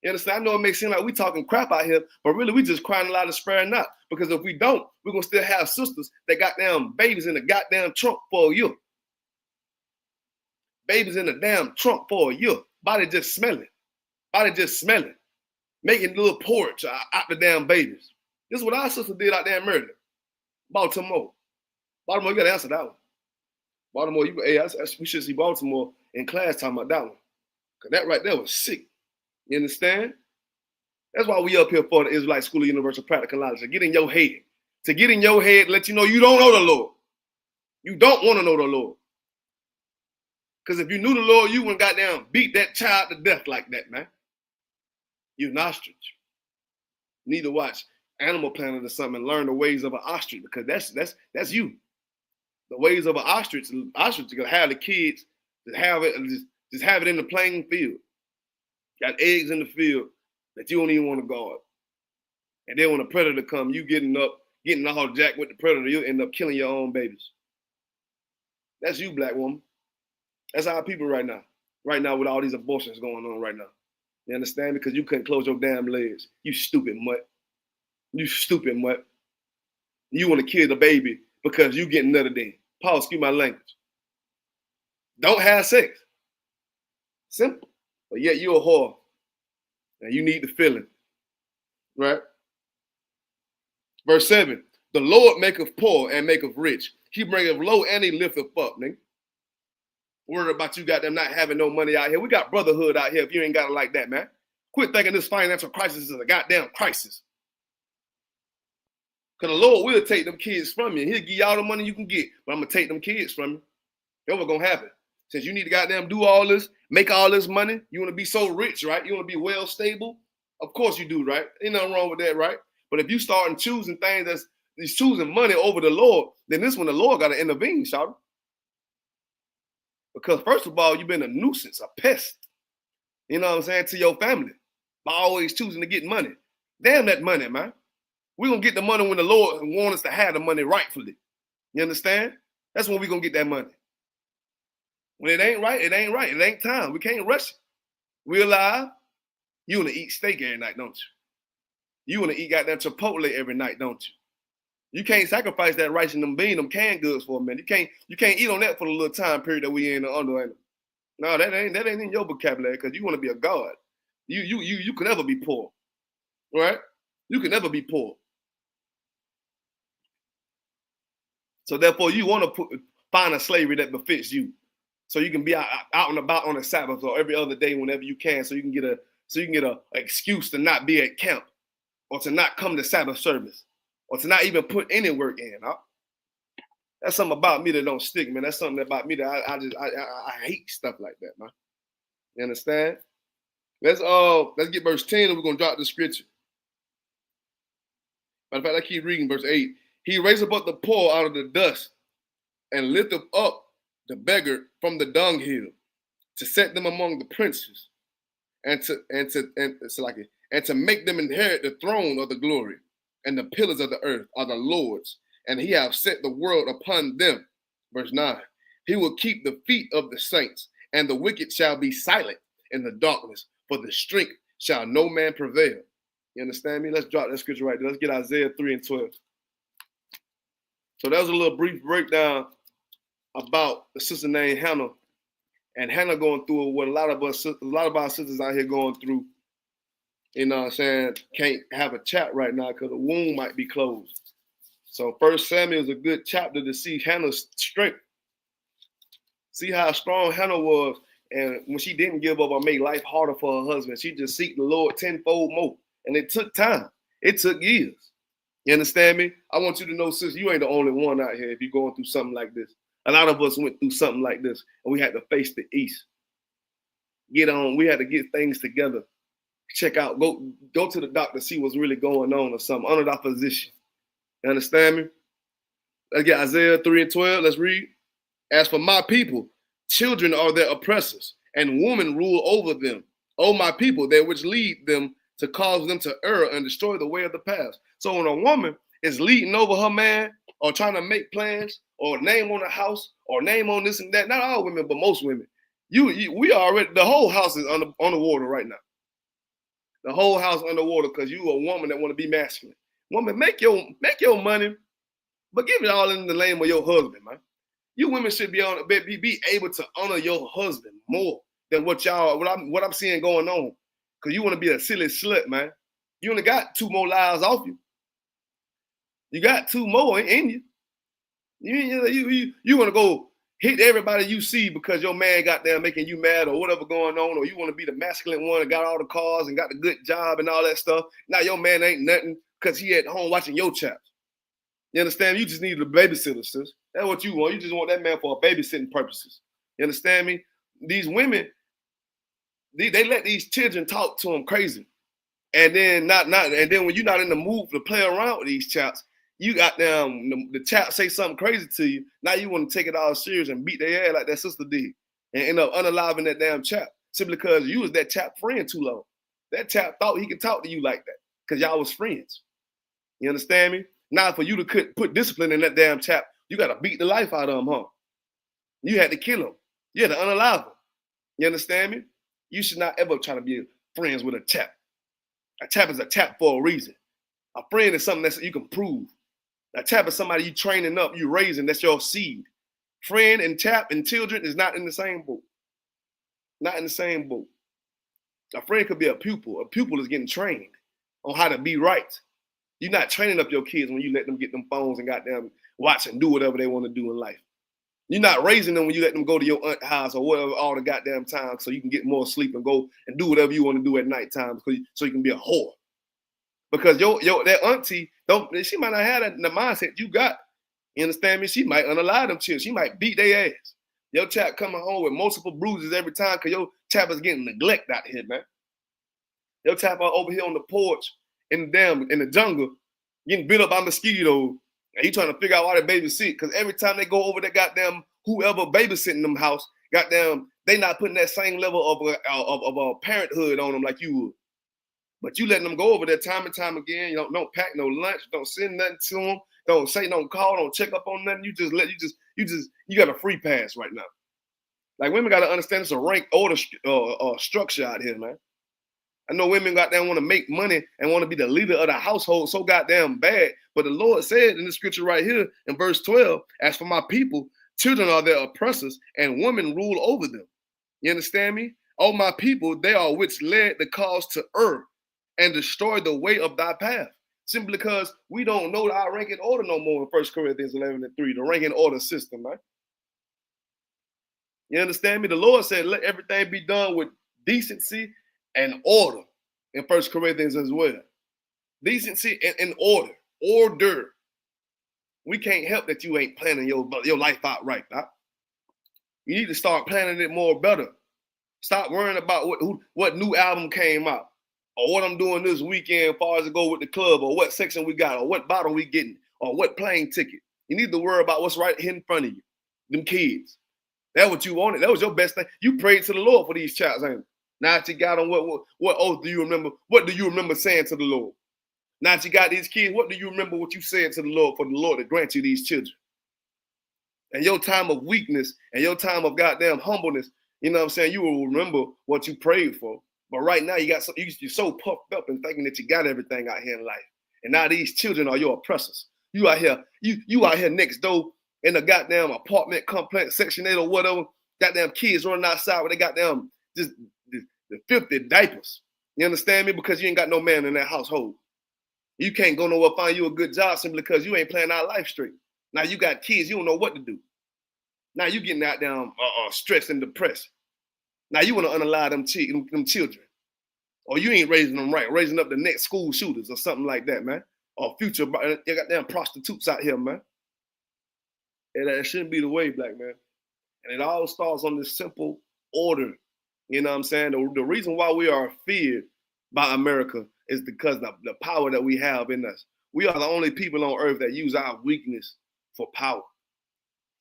You understand? I know it may seem like we talking crap out here, but really we just crying a lot of spare not. Because if we don't, we're going to still have sisters that got damn babies in the goddamn trunk for a year. Babies in the damn trunk for a year. Body just smelling. Body just smelling. Making little porridge out the damn babies. This is what our sister did out there in Maryland. Baltimore. Baltimore, you got to answer that one. Baltimore, we should see Baltimore in class talking about that one. Because that right there was sick. You understand? That's why we up here for the Israelite School of Universal Practical Knowledge. To get in your head. To get in your head, let you know you don't know the Lord. You don't want to know the Lord. Because if you knew the Lord, you wouldn't goddamn beat that child to death like that, man. You're an ostrich. You need to watch Animal Planet or something and learn the ways of an ostrich, because that's you. The ways of an ostrich. Ostrich are gonna have the kids just have it in the playing field. Got eggs in the field that you don't even want to guard. And then when a predator come, you getting all jacked with the predator, you'll end up killing your own babies. That's you, black woman. That's our people right now. Right now with all these abortions going on right now. You understand? Because you couldn't close your damn legs. You stupid mutt. You stupid mutt. You want to kill the baby because you getting nutted in. Paul, excuse my language. Don't have sex. Simple. But yet you're a whore. And you need the feeling. Right? Verse 7. The Lord maketh poor and maketh rich. He bringeth low and he lifteth up, nigga. Worried about you goddamn not having no money out here. We got brotherhood out here if you ain't got it like that, man. Quit thinking this financial crisis is a goddamn crisis. Because the Lord will take them kids from you. He'll give you all the money you can get, but I'm going to take them kids from you. That's what's going to happen. Since you need to goddamn do all this, make all this money, you want to be so rich, right? You want to be well stable? Of course you do, right? Ain't nothing wrong with that, right? But if you start choosing things that's choosing money over the Lord, then this one the Lord got to intervene, shout. Because first of all, you've been a nuisance, a pest, you know what I'm saying, to your family by always choosing to get money. Damn that money, man. We're going to get the money when the Lord wants us to have the money rightfully. You understand? That's when we're going to get that money. When it ain't right, it ain't right. It ain't time. We can't rush it. We're alive. You want to eat steak every night, don't you? You want to eat goddamn Chipotle every night, don't you? You can't sacrifice that rice and them beans, them canned goods for a minute. You can't eat on that for the little time period that we in under. No, that ain't in your vocabulary because you want to be a god. You can never be poor, right? You can never be poor. So therefore, you want to find a slavery that befits you, so you can be out and about on the Sabbath or every other day whenever you can, so you can get a excuse to not be at camp or to not come to Sabbath service or to not even put any work in. Huh? That's something about me that don't stick, man. That's something about me that I hate stuff like that, man. You understand? Let's get verse 10 and we're gonna drop the scripture. Matter of fact, I keep reading verse 8. He raised up the poor out of the dust and lifteth up the beggar from the dunghill to set them among the princes and to make them inherit the throne of the glory, and the pillars of the earth are the Lord's, and he hath set the world upon them. Verse 9. He will keep the feet of the saints, and the wicked shall be silent in the darkness, for the strength shall no man prevail. You understand me? Let's drop that scripture right there. Let's get Isaiah 3 and 12. So that was a little brief breakdown about the sister named Hannah, and Hannah going through what a lot of our sisters out here going through. You know what I'm saying? Can't have a chat right now because the womb might be closed. So 1 Samuel is a good chapter to see Hannah's strength. See how strong Hannah was, and when she didn't give up or make life harder for her husband, she just seeked the Lord tenfold more. And it took time. It took years. You understand me? I want you to know, sis, you ain't the only one out here if you're going through something like this. A lot of us went through something like this, and we had to face the east. Get on. We had to get things together. Check out. Go to the doctor, see what's really going on or something under our physician. You understand me? Let's get Isaiah 3 and 12. Let's read. As for my people, children are their oppressors, and women rule over them. O my people, they which lead them to cause them to err and destroy the way of the past. So when a woman is leading over her man or trying to make plans or name on a house or name on this and that, not all women, but most women, we already, the whole house is underwater right now. The whole house underwater because you a woman that want to be masculine. Woman, make your money, but give it all in the name of your husband, man. You women should be able to honor your husband more than what I'm seeing going on. Cause you want to be a silly slut, man. You only got 2 more lives off you. You got 2 more in you. You want to go hit everybody you see because your man got there making you mad or whatever going on, or you want to be the masculine one and got all the cars and got the good job and all that stuff. Now your man ain't nothing because he at home watching your chaps. You understand? You just need a babysitter, sis. That's what you want. You just want that man for babysitting purposes. You understand me? These women, they let these children talk to them crazy. And then and then when you're not in the mood to play around with these chaps, you got them, the chap say something crazy to you. Now you want to take it all serious and beat their ass like that sister did and end up unaliving that damn chap simply because you was that chap friend too long. That chap thought he could talk to you like that because y'all was friends. You understand me? Now for you to put discipline in that damn chap, you got to beat the life out of him, huh? You had to kill him. You had to unalive him. You understand me? You should not ever try to be friends with a chap. A chap is a chap for a reason. A friend is something that you can prove. A chap is somebody you training up, you raising, that's your seed. Friend and chap and children is not in the same boat. Not in the same boat. A friend could be a pupil. A pupil is getting trained on how to be right. You're not training up your kids when you let them get them phones and goddamn watch and do whatever they want to do in life. You're not raising them when you let them go to your aunt's house or whatever all the goddamn time so you can get more sleep and go and do whatever you want to do at nighttime so you can be a whore. Because that auntie, she might not have that in the mindset you got. You understand me? She might unalive them children. She might beat their ass. Your chap coming home with multiple bruises every time because your chap is getting neglect out here, man. Your chap over here on the porch in the jungle getting bit up by mosquitoes. And he trying to figure out why they babysit. Because every time they go over that goddamn whoever babysitting them house, goddamn, they not putting that same level of parenthood on them like you would. But you letting them go over there time and time again. You don't pack no lunch. Don't send nothing to them. Don't say, don't call. Don't check up on nothing. You got a free pass right now. Like women got to understand it's a rank order structure out here, man. I know women goddamn want to make money and want to be the leader of the household so goddamn bad. But the Lord said in the scripture right here in verse 12, as for my people, children are their oppressors and women rule over them. You understand me? Oh, my people, they are which led the cause to err and destroy the way of thy path. Simply because we don't know our ranking order no more in 1 Corinthians 11:3, the ranking order system, man. You understand me? The Lord said, let everything be done with decency and order in 1 Corinthians as well. Decency and order. Order. We can't help that you ain't planning your life out right, Doc. You need to start planning it more better. Stop worrying about what new album came out, or what I'm doing this weekend as far as to go with the club, or what section we got, or what bottle we getting, or what plane ticket. You need to worry about what's right here in front of you, them kids. That's what you wanted. That was your best thing. You prayed to the Lord for these childs, ain't it? Now that you got them, what oath do you remember? What do you remember saying to the Lord? Now that you got these kids, what do you remember what you said to the Lord for the Lord to grant you these children? And your time of weakness and your time of goddamn humbleness, you know what I'm saying? You will remember what you prayed for. But right now you're so puffed up and thinking that you got everything out here in life. And now these children are your oppressors. You out here, you out here next door in a goddamn apartment complex, Section 8 or whatever. Goddamn kids running outside with they goddamn just the 50 diapers. You understand me? Because you ain't got no man in that household. You can't go nowhere find you a good job simply because you ain't playing our life straight. Now you got kids, you don't know what to do. Now you getting out down stressed and depressed. Now you want to unalive them children. Or you ain't raising them right, raising up the next school shooters or something like that, man. Or future, you got damn prostitutes out here, man. And that shouldn't be the way, black man. And it all starts on this simple order. You know what I'm saying? The reason why we are feared by America is because of the power that we have in us. We are the only people on earth that use our weakness for power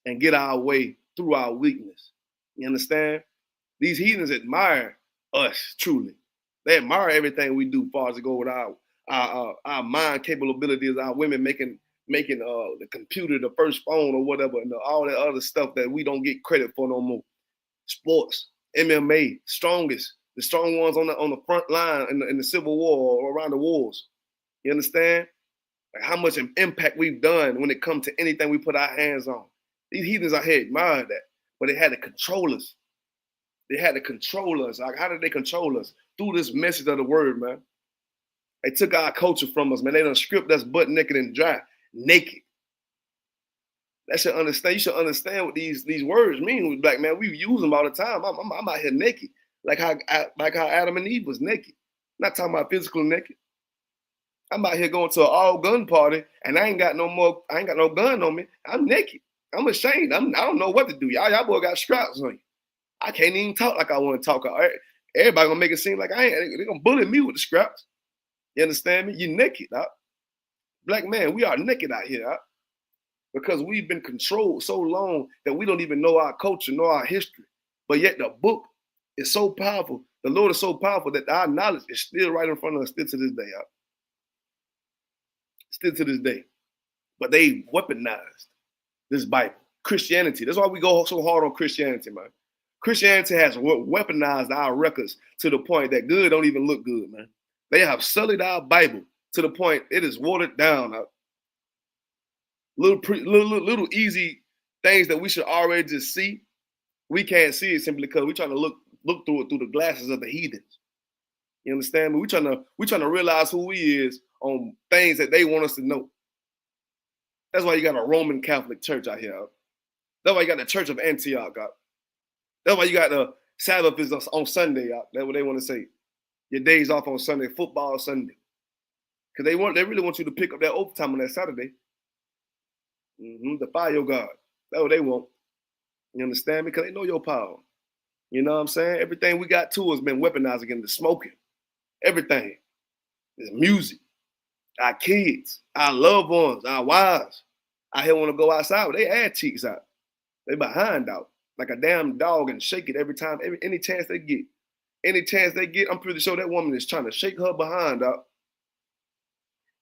and get our way through our weakness. You understand? These heathens admire us, truly. They admire everything we do as far as to go with our mind capabilities, our women making the computer the first phone or whatever, and all that other stuff that we don't get credit for no more. Sports, MMA, the strong ones on the front line in the Civil War or around the wars. You understand? Like how much impact we've done when it comes to anything we put our hands on. These heathens out here admire that, but they had to control us. They had to control us. Like, how did they control us? Through this message of the word, man. They took our culture from us, man. They done stripped us butt naked and dry, naked. You should understand what these words mean, black man. We use them all the time. I'm out here naked, like how Adam and Eve was naked. I'm not talking about physical naked. I'm out here going to an all-gun party, and I ain't got no gun on me. I'm naked. I'm ashamed. I don't know what to do. Y'all boy got straps on you. I can't even talk like I want to talk. Everybody gonna make it seem like I ain't. They're gonna bully me with the scraps. You understand me? You naked, huh? Black man, we are naked out here, huh? Because we've been controlled so long that we don't even know our culture, know our history. But yet the book is so powerful. The Lord is so powerful that our knowledge is still right in front of us, still to this day, huh? Still to this day. But they weaponized this Bible. Christianity. That's why we go so hard on Christianity, man. Christianity has weaponized our records to the point that good don't even look good, man. They have sullied our Bible to the point it is watered down. Little easy things that we should already just see. We can't see it simply because we're trying to look through it through the glasses of the heathens. You understand me? We're trying to realize who he is on things that they want us to know. That's why you got a Roman Catholic church out here. That's why you got the Church of Antioch. That's why you got the Sabbath is on Sunday. That's what they want to say. Your days off on Sunday, football Sunday. Because they really want you to pick up that overtime on that Saturday. To fire your God. That's what they want. You understand me? Because they know your power. You know what I'm saying? Everything we got to has been weaponized against the smoking. Everything. There's music. Our kids, our loved ones, our wives. I here want to go outside with their ass cheeks out. They behind out like a damn dog and shake it every time, any chance they get. Any chance they get, I'm pretty sure that woman is trying to shake her behind out.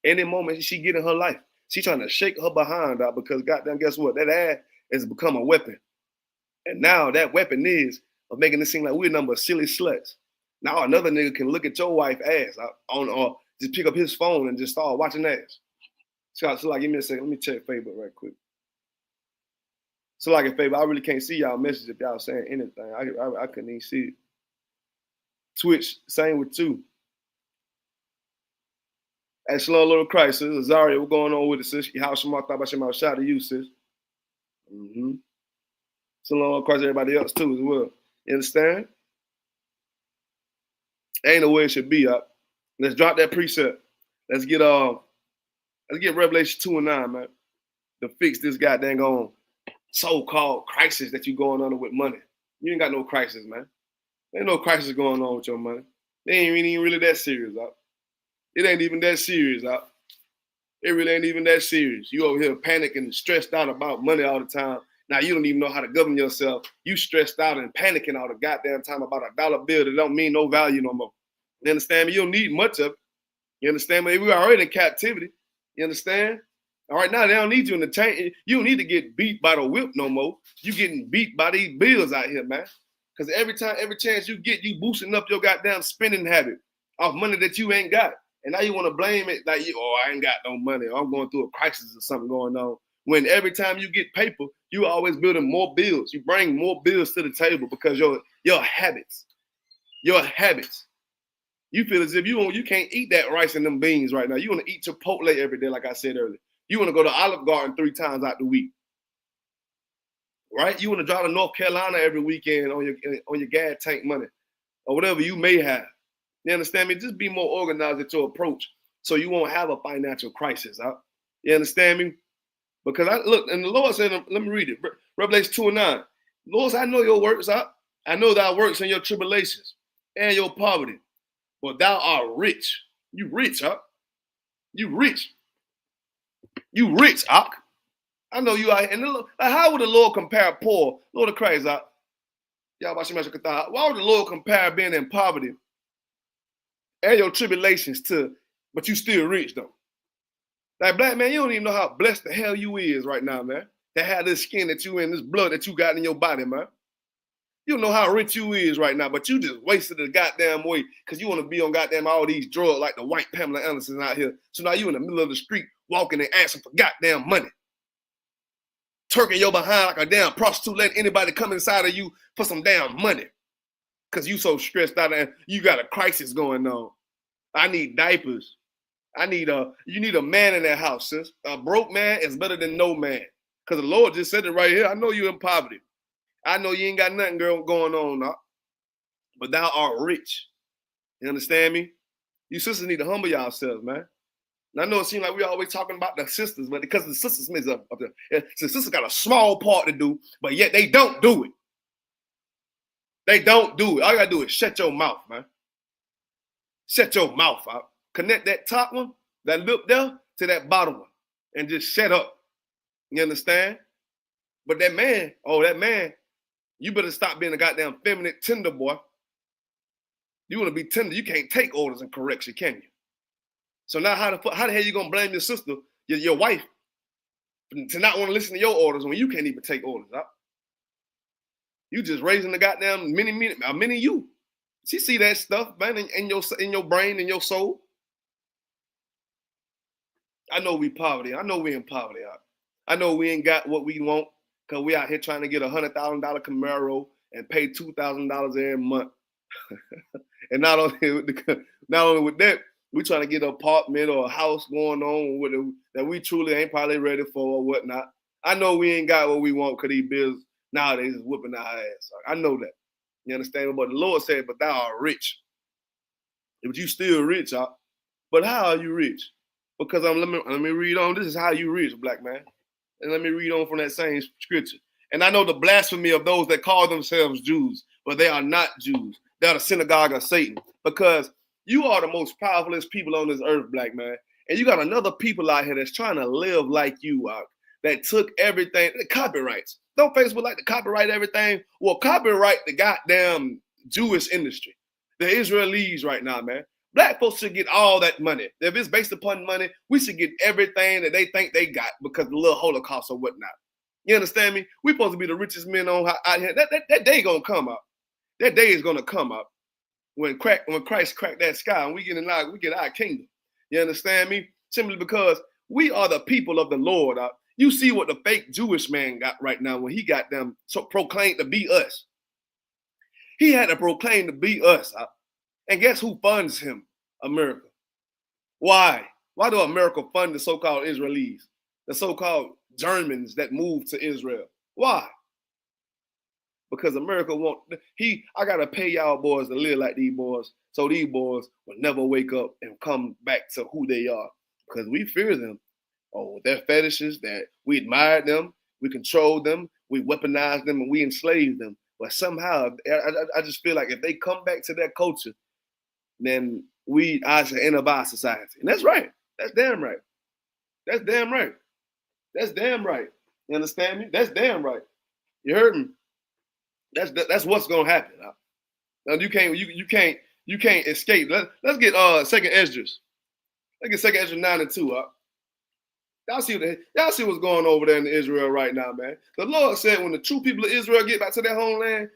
Any moment she get in her life, she's trying to shake her behind out because goddamn, guess what? That ass has become a weapon. And now that weapon is of making it seem like we're a number of silly sluts. Now another nigga can look at your wife's ass or just pick up his phone and just start watching ass. So like, give me a second. Let me check Facebook right quick. So like a favor, I really can't see y'all message if y'all saying anything. I couldn't even see it. Twitch, same with you. Hey, Shalom, Lord Christ, sis. Azaria, what's going on with it, sis? How Shema thought about Shema? Shout out to you, sis. Shalom, Lord Christ, everybody else too as well. You understand? Ain't no way it should be up. Let's drop that precept. Let's get Revelation 2 and 9, man. To fix this goddamn on so-called crisis that you going under with money. You ain't got no crisis, man. There ain't no crisis going on with your money. They ain't even really that serious, up. It ain't even that serious, up. It really ain't even that serious. You over here panicking and stressed out about money all the time. Now you don't even know how to govern yourself. You stressed out and panicking all the goddamn time about a dollar bill that don't mean no value no more. You understand me? You don't need much of it. You understand me? We already in captivity. You understand? All right, now they don't need you in the tank. You don't need to get beat by the whip no more. You getting beat by these bills out here, man. Because every chance you get, you boosting up your goddamn spending habit off money that you ain't got. And now you want to blame it like, I ain't got no money. Or I'm going through a crisis or something going on. When every time you get paper, you always building more bills. You bring more bills to the table because your habits. You feel as if you can't eat that rice and them beans right now. You want to eat Chipotle every day, like I said earlier. You want to go to Olive Garden 3 times out the week, right? You want to drive to North Carolina every weekend on your gas tank money or whatever you may have. You understand me? Just be more organized at your approach so you won't have a financial crisis. Huh? You understand me? Because and the Lord said, let me read it. Revelation 2 and 9. Lord said, I know your works, huh? I know thy works and your tribulations and your poverty. But thou art rich. You rich, huh? You rich. You rich, Ak. I know you are. And how would the Lord compare poor? Lord of Christ, Ak. Why would the Lord compare being in poverty and your tribulations but you still rich, though? Like, black man, you don't even know how blessed the hell you is right now, man. To have this skin that you in, this blood that you got in your body, man. You don't know how rich you is right now, but you just wasted the goddamn way because you want to be on goddamn all these drugs like the white Pamela Anderson out here. So now you in the middle of the street walking and asking for goddamn money. Turking your behind like a damn prostitute, letting anybody come inside of you for some damn money. Because you so stressed out and you got a crisis going on. I need diapers. You need a man in that house, sis. A broke man is better than no man. Because the Lord just said it right here. I know you're in poverty. I know you ain't got nothing going on now, but thou art rich. You understand me? You sisters need to humble yourselves, man. And I know it seems like we always talking about the sisters, but because the sisters is up there. The sisters got a small part to do, but yet they don't do it. They don't do it. All you gotta do is shut your mouth, man. Shut your mouth out. Connect that top one, that lip there, to that bottom one, and just shut up. You understand? But that man, you better stop being a goddamn feminine tender boy. You want to be tender. You can't take orders and correction, can you? So now how the hell you going to blame your sister, your wife, to not want to listen to your orders when you can't even take orders? Huh? You just raising the goddamn mini you. She see that stuff, man, in your brain, in your soul. I know we poverty. I know we in poverty. Huh? I know we ain't got what we want. Because we out here trying to get $100,000 Camaro and pay $2,000 every month. And not only with that, we trying to get an apartment or a house going on that we truly ain't probably ready for or whatnot. I know we ain't got what we want because these bills nowadays is whooping our ass. I know that. You understand? But the Lord said, but thou art rich. But you still rich, huh? But how are you rich? Because let me read on. This is how you rich, black man. And let me read on from that same scripture. And I know the blasphemy of those that call themselves Jews, but they are not Jews. They are the synagogue of Satan. Because you are the most powerfulest people on this earth, black man. And you got another people out here that's trying to live like you are, that took everything, the copyrights. Don't Facebook like to copyright everything? Well, copyright the goddamn Jewish industry. The Israelis right now, man. Black folks should get all that money. If it's based upon money, we should get everything that they think they got because of the little Holocaust or whatnot. You understand me? We're supposed to be the richest men out here. That day gonna come up. That day is gonna come up when Christ cracked that sky and we get our kingdom. You understand me? Simply because we are the people of the Lord. You see what the fake Jewish man got right now when he got them so proclaimed to be us. He had to proclaim to be us. And guess who funds him? America. Why? Why do America fund the so-called Israelis, the so-called Germans that moved to Israel? Why? Because America I gotta pay y'all boys to live like these boys, so these boys will never wake up and come back to who they are. Because we fear them. Oh, their fetishes, that we admired them, we controlled them, we weaponized them, and we enslaved them. But somehow, I just feel like if they come back to that culture, then I should enter our society. And that's right. That's damn right. That's damn right. That's damn right. You understand me? That's damn right. You heard me? That's what's gonna happen. Now you can't escape. Let's get second Esdras. Let's get second Esdras 9 and 2. Y'all see what's going over there in Israel right now, man. The Lord said when the true people of Israel get back to their homeland,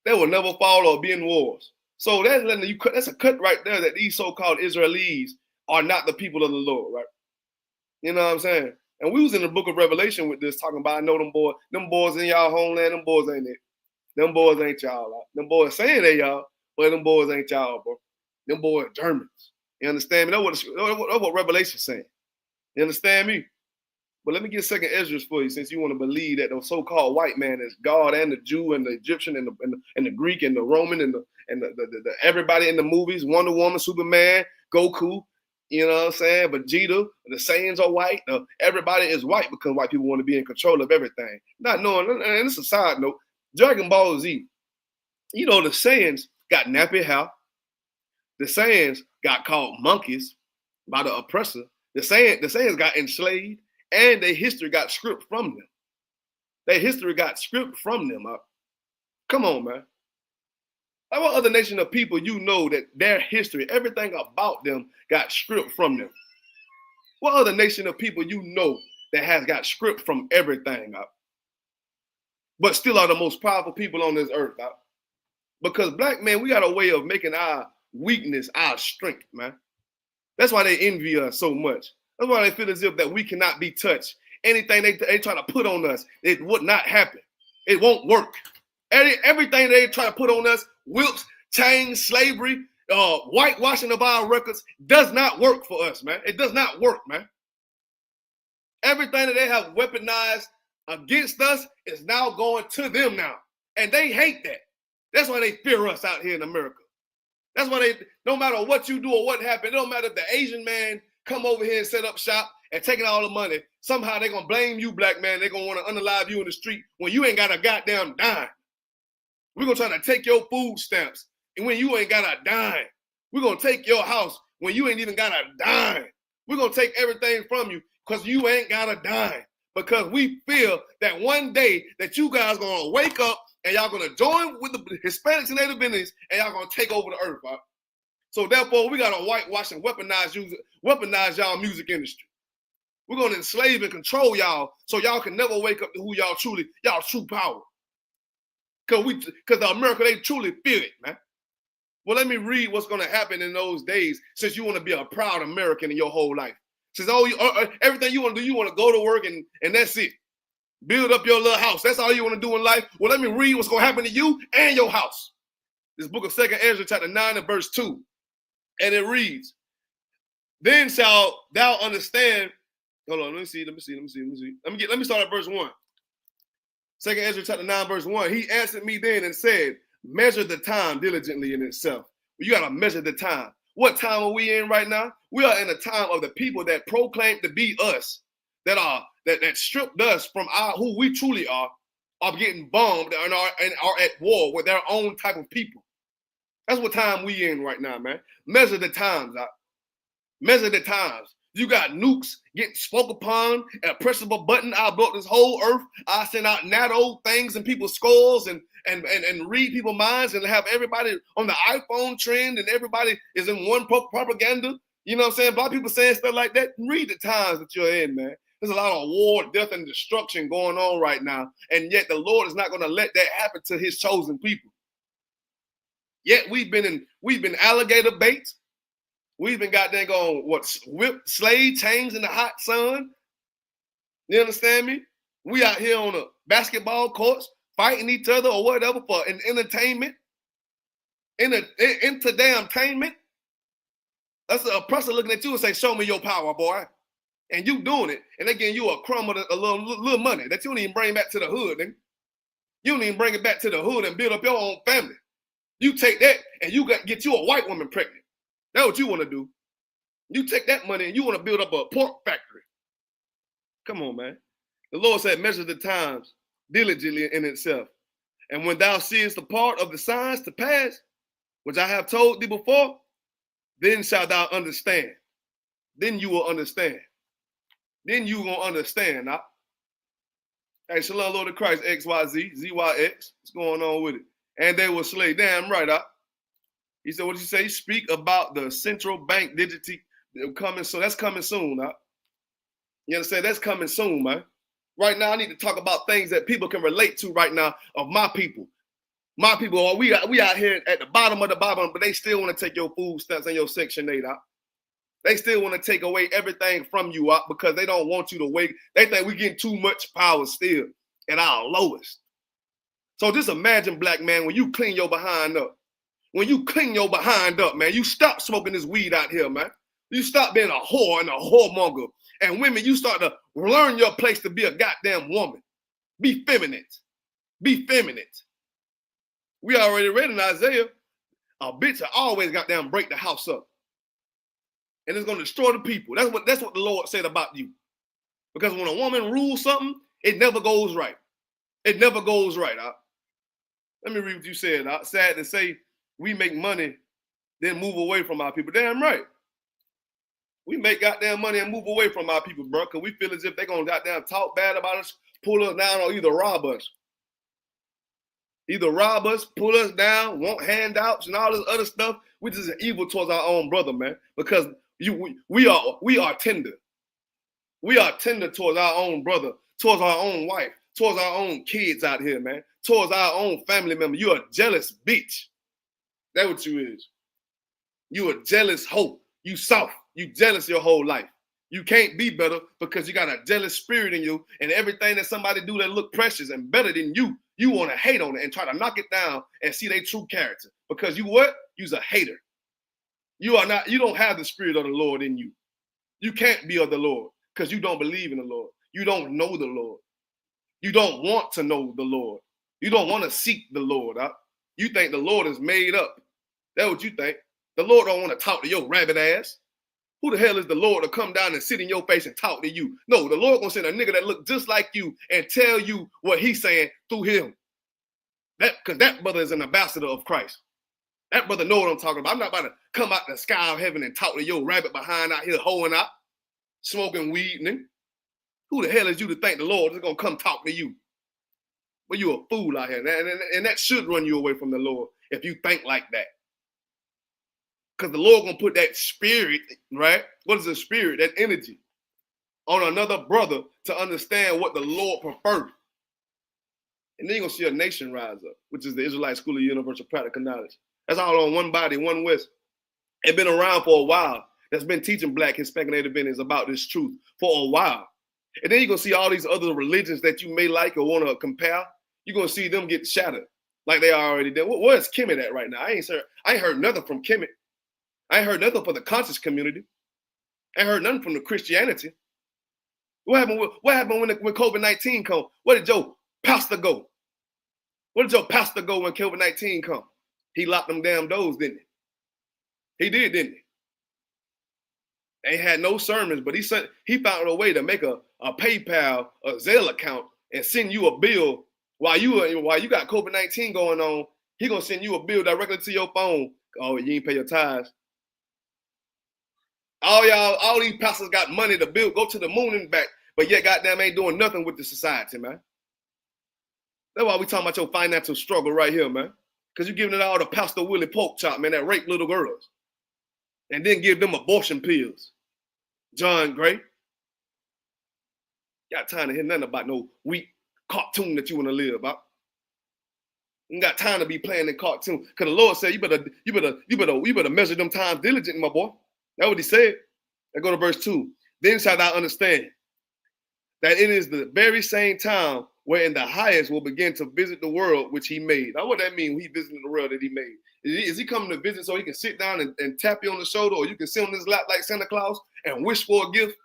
they will never fall or be in wars. So that's a cut right there that these so-called Israelis are not the people of the Lord, right? You know what I'm saying? And we was in the book of Revelation with this, talking about, I know them boys in y'all homeland, them boys ain't it. Them boys ain't y'all. Them boys saying they y'all, but them boys ain't y'all, bro. Them boys Germans. You understand me? That's what Revelation's saying. You understand me? But let me get second Esdras for you, since you want to believe that the so-called white man is God and the Jew and the Egyptian and the Greek and the Roman and the everybody in the movies, Wonder Woman, Superman, Goku, you know what I'm saying? Vegeta, the Saiyans are white. Everybody is white because white people want to be in control of everything. Not knowing, and it's a side note, Dragon Ball Z, you know, the Saiyans got nappy hair. The Saiyans got called monkeys by the oppressor. The Saiyans got enslaved, and their history got stripped from them. Their history got stripped from them. Come on, man. Like what other nation of people you know that their history, everything about them got stripped from them? What other nation of people you know that has got stripped from everything up, but still are the most powerful people on this earth? Because black men, we got a way of making our weakness our strength, man. That's why they envy us so much. That's why they feel as if that we cannot be touched. Anything they try to put on us, it would not happen. It won't work. Everything they try to put on us, whips, chains, slavery, whitewashing of our records, does not work for us, man. It does not work, man. Everything that they have weaponized against us is now going to them now. And they hate that. That's why they fear us out here in America. That's why no matter what you do or what happened, it don't matter if the Asian man come over here and set up shop and taking all the money, somehow they're going to blame you, black man. They're going to want to unalive you in the street when you ain't got a goddamn dime. We're going to try to take your food stamps and when you ain't got a dime. We're going to take your house when you ain't even got a dime. We're going to take everything from you because you ain't got a dime. Because we feel that one day that you guys going to wake up and y'all going to join with the Hispanics and Native Indians and y'all going to take over the earth, right? So therefore, we got to whitewash and weaponize y'all music industry. We're going to enslave and control y'all so y'all can never wake up to who y'all true power. Because the America, they truly feel it, man. Well, let me read what's going to happen in those days since you want to be a proud American in your whole life. Since everything you want to do, you want to go to work and that's it. Build up your little house. That's all you want to do in life. Well, let me read what's going to happen to you and your house. This book of 2nd Ezra, chapter 9 and verse 2. And it reads, then shalt thou understand. Hold on, let me see. Let me start at verse 1. 2nd Ezra chapter 9, verse 1. He answered me then and said, measure the time diligently in itself. You got to measure the time. What time are we in right now? We are in a time of the people that proclaim to be us, that stripped us from who we truly are getting bombed and are at war with their own type of people. That's what time we in right now, man. Measure the times out. Measure the times. You got nukes getting spoke upon at a press of a button. I blow up this whole earth. I send out NATO things in people's skulls and read people's minds and have everybody on the iPhone trend and everybody is in one propaganda. You know what I'm saying? A lot of people saying stuff like that. Read the times that you're in, man. There's a lot of war, death, and destruction going on right now. And yet the Lord is not going to let that happen to his chosen people. Yet we've been alligator bait. We've been goddamn going, whip slave chains in the hot sun. You understand me? We out here on the basketball courts fighting each other or whatever for an entertainment. Into damn tainment. That's a person looking at you and say, show me your power, boy. And you doing it. And they giving you a crumb of a little money that you don't even bring back to the hood, nigga. You don't even bring it back to the hood and build up your own family. You take that and you get you a white woman pregnant. That's what you want to do. You take that money and you want to build up a pork factory. Come on, man. The Lord said, measure the times diligently in itself. And when thou seest the part of the signs to pass, which I have told thee before, then shalt thou understand. Then you will understand. Then you gonna understand. Now. Hey, shalom, Lord of Christ, XYZ, ZYX. What's going on with it? And they were slaves. Damn right, He said, what did you say? Speak about the central bank digital coming soon. That's coming soon, You understand? That's coming soon, man. Right now, I need to talk about things that people can relate to right now of my people. My people, we out here at the bottom of the bottom, but they still want to take your food stamps and your Section 8 out. They still want to take away everything from you out because they don't want you to wake. They think we getting too much power still at our lowest. So just imagine, black man, when you clean your behind up. When you clean your behind up, man, you stop smoking this weed out here, man. You stop being a whore and a whoremonger. And women, you start to learn your place to be a goddamn woman. Be feminine. Be feminine. We already read in Isaiah, a bitch always goddamn break the house up. And it's going to destroy the people. That's what the Lord said about you. Because when a woman rules something, it never goes right. It never goes right. Let me read what you said. Sad to say, we make money, then move away from our people. Damn right. We make goddamn money and move away from our people, bro, because we feel as if they're going to goddamn talk bad about us, pull us down, or either rob us. Either rob us, pull us down, want handouts, and all this other stuff, which is evil towards our own brother, man. Because we are tender. We are tender towards our own brother, towards our own wife, towards our own kids out here, man. Towards our own family member. You're a jealous bitch. That's what you is. You a jealous hoe. You soft. You jealous your whole life. You can't be better because you got a jealous spirit in you, and everything that somebody do that look precious and better than you, you want to hate on it and try to knock it down and see their true character. Because you what? You's a hater. You don't have the spirit of the Lord in you. You can't be of the Lord because you don't believe in the Lord. You don't know the Lord. You don't want to know the Lord. You don't want to seek the Lord. You think the Lord is made up. That's what you think. The Lord don't want to talk to your rabbit ass. Who the hell is the Lord to come down and sit in your face and talk to you? No, the Lord gonna send a nigga that look just like you and tell you what he's saying through him. Because that brother is an ambassador of Christ. That brother know what I'm talking about. I'm not about to come out the sky of heaven and talk to your rabbit behind out here hoeing out, smoking weed, nigga. Who the hell is you to think the Lord is gonna come talk to you? Well, you a fool out here. And that should run you away from the Lord if you think like that. Because the Lord gonna put that spirit, right? What is a spirit? That energy on another brother to understand what the Lord prefers. And then you're gonna see a nation rise up, which is the Israelite School of Universal Practical Knowledge. That's all on one body, one West. It's been around for a while. That's been teaching Black, Hispanic, Native Indians about this truth for a while. And then you're gonna see all these other religions that you may like or want to compare. You're gonna see them get shattered like they already did. Where's Kemet at right now? I ain't heard nothing from Kemet. I ain't heard nothing from the conscious community. I ain't heard nothing from the Christianity. What happened when COVID-19 come? Where did your pastor go? Where did your pastor go when COVID-19 come? He locked them damn doors, didn't he? He did, didn't he? Ain't had no sermons, but he found a way to make a PayPal, a Zelle account, and send you a bill while you got COVID-19 going on. He gonna send you a bill directly to your phone. Oh, you ain't pay your tithes. All these pastors got money to build, go to the moon and back, but yet goddamn ain't doing nothing with the society, man. That's why we talking about your financial struggle right here, man. Because you're giving it all to Pastor Willie Pork Chop, man, that rape little girls. And then give them abortion pills. John Gray. Got time to hear nothing about no weak cartoon that you want to live about. You got time to be playing in cartoon. Because the Lord said, you better measure them times diligently, my boy. That's what he said. Let's go to verse 2. Then shalt thou understand that it is the very same time wherein the highest will begin to visit the world which he made. Now, what that mean when he visiting the world that he made? Is he coming to visit so he can sit down and tap you on the shoulder, or you can sit on his lap like Santa Claus and wish for a gift?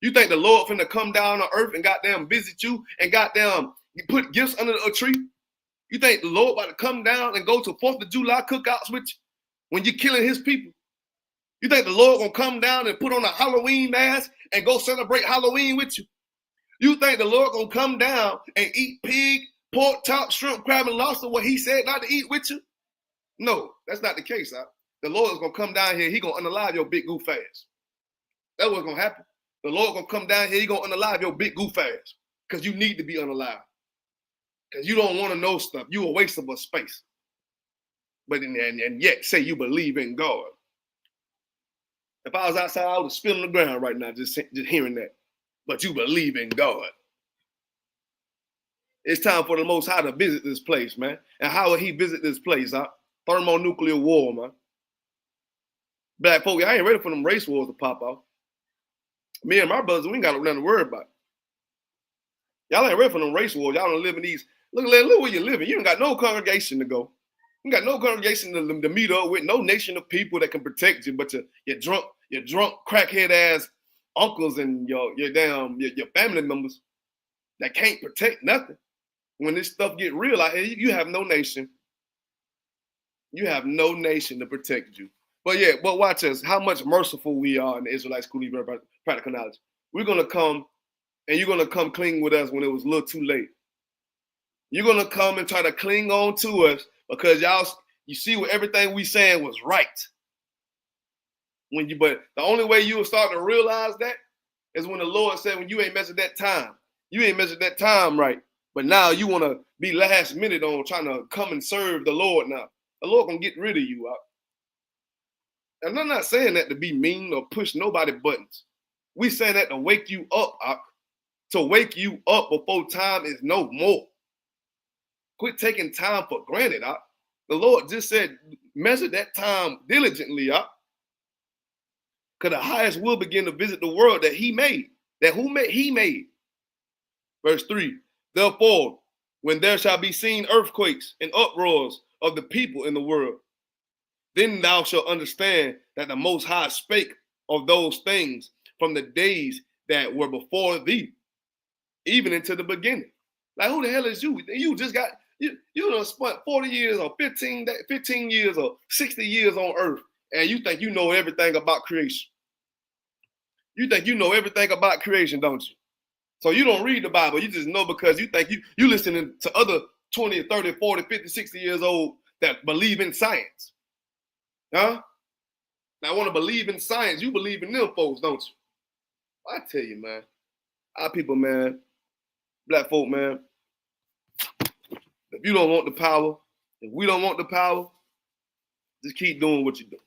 You think the Lord finna come down on earth and goddamn visit you and goddamn put gifts under a tree? You think the Lord about to come down and go to 4th of July cookouts with you when you're killing his people? You think the Lord gonna come down and put on a Halloween mask and go celebrate Halloween with you? You think the Lord gonna come down and eat pig, pork, chop, shrimp, crab, and lobster, what he said not to eat with you? No, that's not the case. Huh? The Lord is gonna come down here, he gonna unalive your big goof ass. That's what's gonna happen. The Lord gonna come down here, he gonna unalive your big goof ass. Because you need to be unalive. Because you don't want to know stuff. You a waste of a space. But and yet say you believe in God. If I was outside, I would have spit on the ground right now just hearing that. But you believe in God. It's time for the Most High to visit this place, man. And how will he visit this place? Huh? Thermonuclear war, man. Black folk, I ain't ready for them race wars to pop off. Me and my brothers, we ain't got nothing to worry about. Y'all ain't ready for them race wars. Y'all don't live in these. Look where you're living. You ain't got no congregation to go. You got no congregation to meet up with, no nation of people that can protect you, but your drunk crackhead ass uncles and your family members that can't protect nothing. When this stuff get real out here, you have no nation. You have no nation to protect you. But watch us, how much merciful we are in the Israelite School of Practical Knowledge. We're gonna come and you're gonna come cling with us when it was a little too late. You're gonna come and try to cling on to us because you see what everything we saying was right. But the only way you will start to realize that is when the Lord said, when you ain't measured that time, you ain't measured that time right. But now you want to be last minute on trying to come and serve the Lord now. The Lord gonna get rid of you out. And I'm not saying that to be mean or push nobody buttons. We saying that to wake you up, to wake you up before time is no more. Quit taking time for granted, The Lord just said, measure that time diligently, because the highest will begin to visit the world that he made. He made. Verse 3, therefore, when there shall be seen earthquakes and uproars of the people in the world, then thou shalt understand that the Most High spake of those things from the days that were before thee, even into the beginning. Like, who the hell is you? You just got, you done spent 40 years or 15 years or 60 years on earth, and you think you know everything about creation. You think you know everything about creation, don't you? So you don't read the Bible. You just know because you think you listening to other 20, 30, 40, 50, 60 years old that believe in science. Huh? Now, I want to believe in science. You believe in them folks, don't you? I tell you, man. Our people, man, black folk, man, if you don't want the power, if we don't want the power, just keep doing what you do.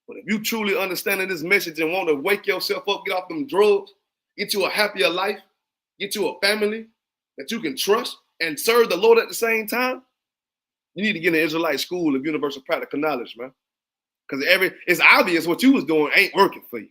But if you truly understand this message and want to wake yourself up, get off them drugs, get you a happier life, get you a family that you can trust and serve the Lord at the same time, you need to get an Israelite school of universal practical knowledge, man. Because it's obvious what you was doing ain't working for you.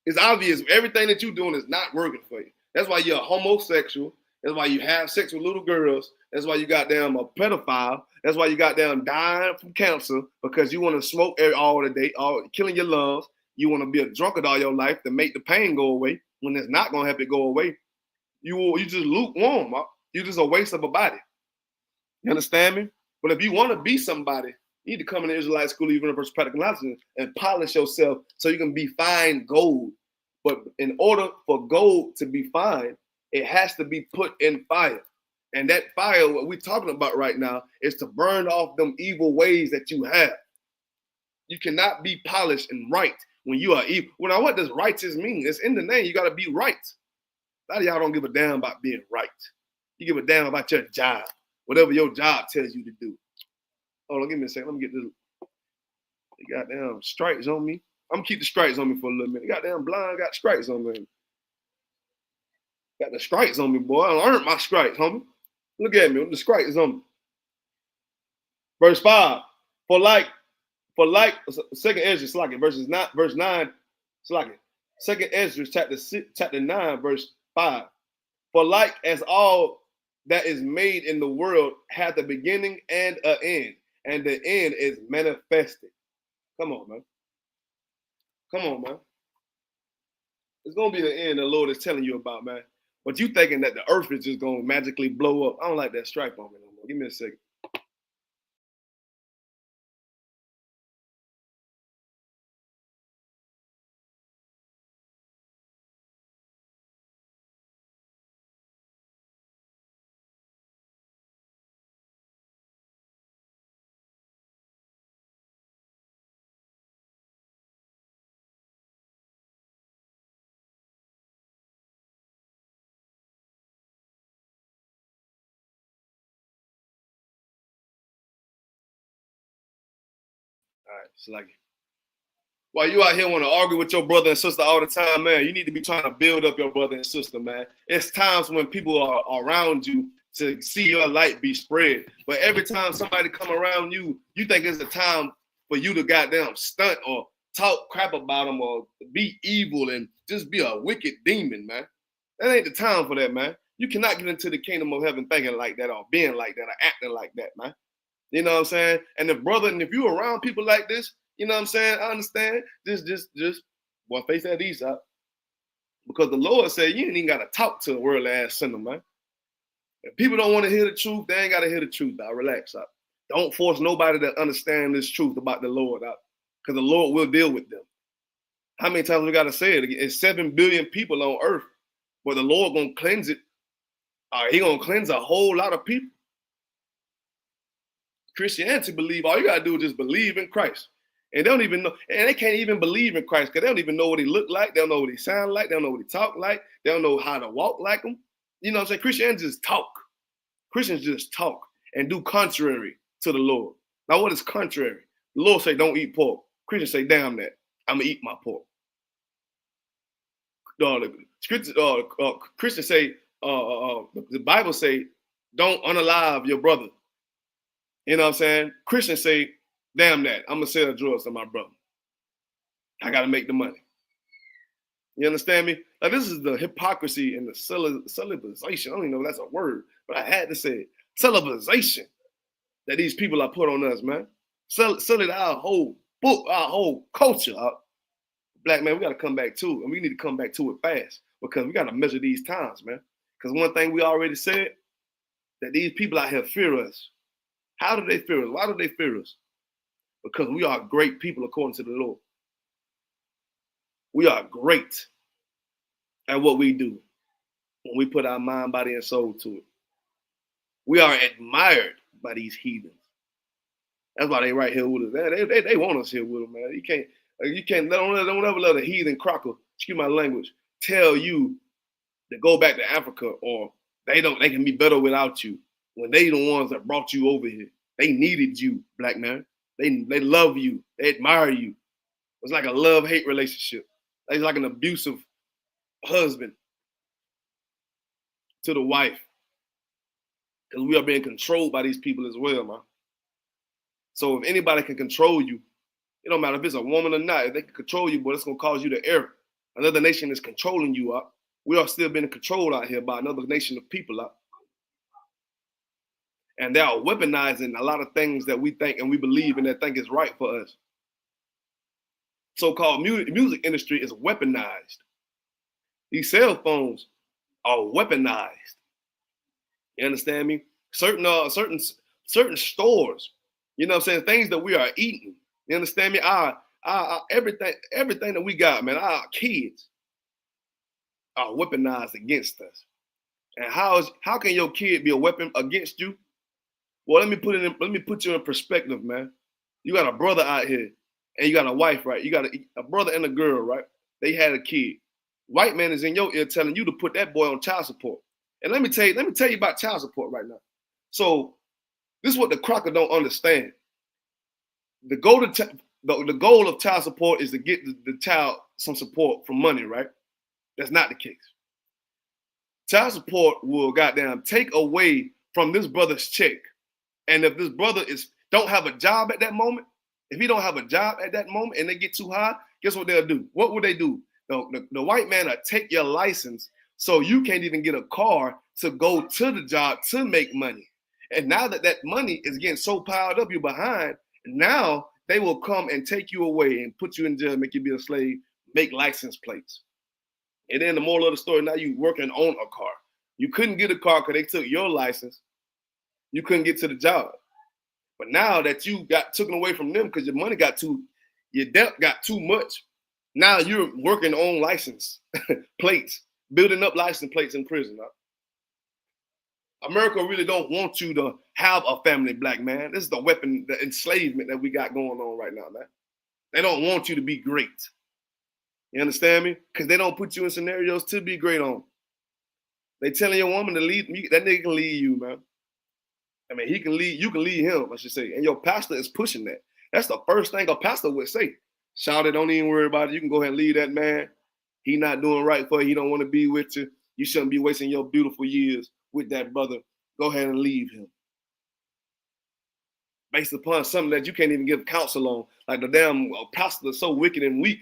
It's obvious everything that you're doing is not working for you. That's why you're a homosexual. That's why you have sex with little girls. That's why you got down a pedophile. That's why you got down dying from cancer, because you want to smoke all the day, killing your lungs. You want to be a drunkard all your life to make the pain go away when it's not going to help it go away. You just lukewarm. You're just a waste of a body. You understand me? But if you want to be somebody, you need to come in the Israelite School of Universal Practical Knowledge and polish yourself so you can be fine gold. But in order for gold to be fine, it has to be put in fire. And that fire, what we're talking about right now, is to burn off them evil ways that you have. You cannot be polished and right when you are evil. Well, now, what does righteous mean? It's in the name. You got to be right. A lot of y'all don't give a damn about being right. You give a damn about your job, whatever your job tells you to do. Hold on, give me a second. Let me get this. They goddamn stripes on me. I'm going to keep the stripes on me for a little minute. Goddamn blind got stripes on me. Got the stripes on me, boy. I earned my stripes, homie. Look at me. The stripes on me. Verse 5. For like, second Ezra, verse 9, Second Ezra chapter 9, verse 5. For like as all that is made in the world hath a beginning and an end, and the end is manifested. Come on, man. Come on, man. It's gonna be the end the Lord is telling you about, man. But you thinking that the earth is just gonna magically blow up. I don't like that stripe on me no more. Give me a second. All right, it's like while you out here want to argue with your brother and sister all the time, man, you need to be trying to build up your brother and sister, man. It's times when people are around you to see your light be spread. But every time somebody come around you, you think it's a time for you to goddamn stunt or talk crap about them or be evil and just be a wicked demon, man. That ain't the time for that, man. You cannot get into the kingdom of heaven thinking like that or being like that or acting like that, man. You know what I'm saying? And if you're around people like this, you know what I'm saying? I understand. Just well, face that east out. Because the Lord said you ain't even gotta talk to a worldly ass sinner, man. If people don't want to hear the truth, they ain't gotta hear the truth out. Relax out. Don't force nobody to understand this truth about the Lord out. Because the Lord will deal with them. How many times we gotta say it again? It's 7 billion people on earth, but the Lord gonna cleanse it. He gonna cleanse a whole lot of people. Christianity believe all you gotta do is just believe in Christ. And they don't even know, and they can't even believe in Christ because they don't even know what he look like, they don't know what he sound like, they don't know what he talk like, they don't know how to walk like him. You know what I'm saying? Christians just talk. Christians just talk and do contrary to the Lord. Now, what is contrary? The Lord say, don't eat pork. Christians say, damn that, I'm gonna eat my pork. Christians say, the Bible say, don't unalive your brother. You know what I'm saying? Christians say, damn that, I'm gonna sell drugs to my brother. I gotta make the money. You understand me? Like, this is the hypocrisy and the celibation. I don't even know if that's a word, but I had to say it. Celibation that these people are put on us, man. Sell it our whole book, our whole culture up. Black man, we gotta come back to it, and we need to come back to it fast because we gotta measure these times, man. Because one thing we already said, that these people out here fear us. How do they fear us? Why do they fear us? Because we are great people according to the Lord. We are great at what we do when we put our mind, body, and soul to it. We are admired by these heathens. That's why they right here with us. They want us here with them, man. You can't don't ever let a heathen crocker, excuse my language, tell you to go back to Africa or they can be better without you when they the ones that brought you over here. They needed you, black man. They love you. They admire you. It's like a love-hate relationship. It's like an abusive husband to the wife. Because we are being controlled by these people as well, man. So if anybody can control you, it don't matter if it's a woman or not, if they can control you, but it's going to cause you to err. Another nation is controlling you up. We are still being controlled out here by another nation of people up. And they are weaponizing a lot of things that we think and we believe and that think is right for us. So-called music industry is weaponized. These cell phones are weaponized. You understand me? Certain stores, you know what I'm saying? Things that we are eating. You understand me? Our everything that we got, man, our kids are weaponized against us. And how can your kid be a weapon against you? Well, let me put you in perspective, man. You got a brother out here and you got a wife, right? You got a brother and a girl, right? They had a kid. White man is in your ear telling you to put that boy on child support. And let me tell you about child support right now. So this is what the crocker don't understand. The goal of child support is to get the child some support from money, right? That's not the case. Child support will goddamn take away from this brother's check. And if this brother don't have a job at that moment, if he don't have a job at that moment and they get too high, guess what they'll do? What would they do? The white man will take your license so you can't even get a car to go to the job to make money. And now that money is getting so piled up, you're behind. Now they will come and take you away and put you in jail, make you be a slave, make license plates. And then the moral of the story, now you working on a car. You couldn't get a car because they took your license. You couldn't get to the job. But now that you got taken away from them because your debt got too much, now you're working on license plates, building up license plates in prison. America really don't want you to have a family, black man. This is the enslavement that we got going on right now, man. They don't want you to be great. You understand me? Because they don't put you in scenarios to be great on. They telling your woman to leave, that nigga can leave you, man. I mean, he can lead, you can lead him, I should say. And your pastor is pushing that. That's the first thing a pastor would say. Shout it, don't even worry about it. You can go ahead and leave that man. He not doing right for you. He don't want to be with you. You shouldn't be wasting your beautiful years with that brother. Go ahead and leave him. Based upon something that you can't even give counsel on. Like the damn pastor is so wicked and weak.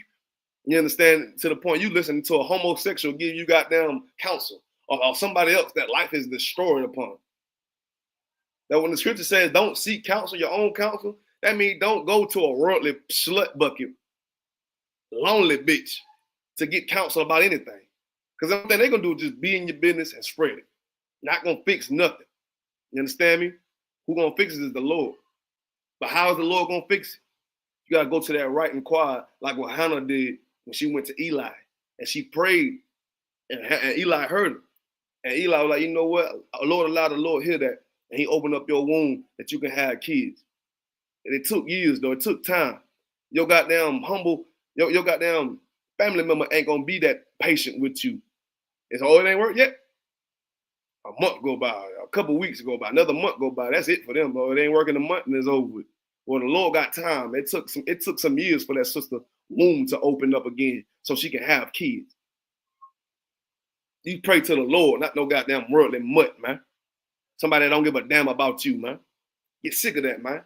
You understand? To the point you listen to a homosexual give you goddamn counsel. Or somebody else that life is destroyed upon. That when the scripture says don't seek counsel, your own counsel, that means don't go to a worldly slut bucket, lonely bitch, to get counsel about anything. Because the only thing they're going to do is just be in your business and spread it. Not going to fix nothing. You understand me? Who going to fix it is the Lord. But how is the Lord going to fix it? You got to go to that right and quiet, like what Hannah did when she went to Eli. And she prayed, and Eli heard her. And Eli was like, you know what? Lord, allow the Lord hear that. And he opened up your womb that you can have kids. And it took years, though. It took time. Your goddamn your goddamn family member ain't going to be that patient with you. It's all it ain't worked yet. A month go by, a couple weeks go by, another month go by. That's it for them, bro. It ain't working a month and it's over with. Well, the Lord got time. It took some years for that sister womb to open up again so she can have kids. You pray to the Lord, not no goddamn worldly mutt, man. Somebody that don't give a damn about you, man. Get sick of that, man.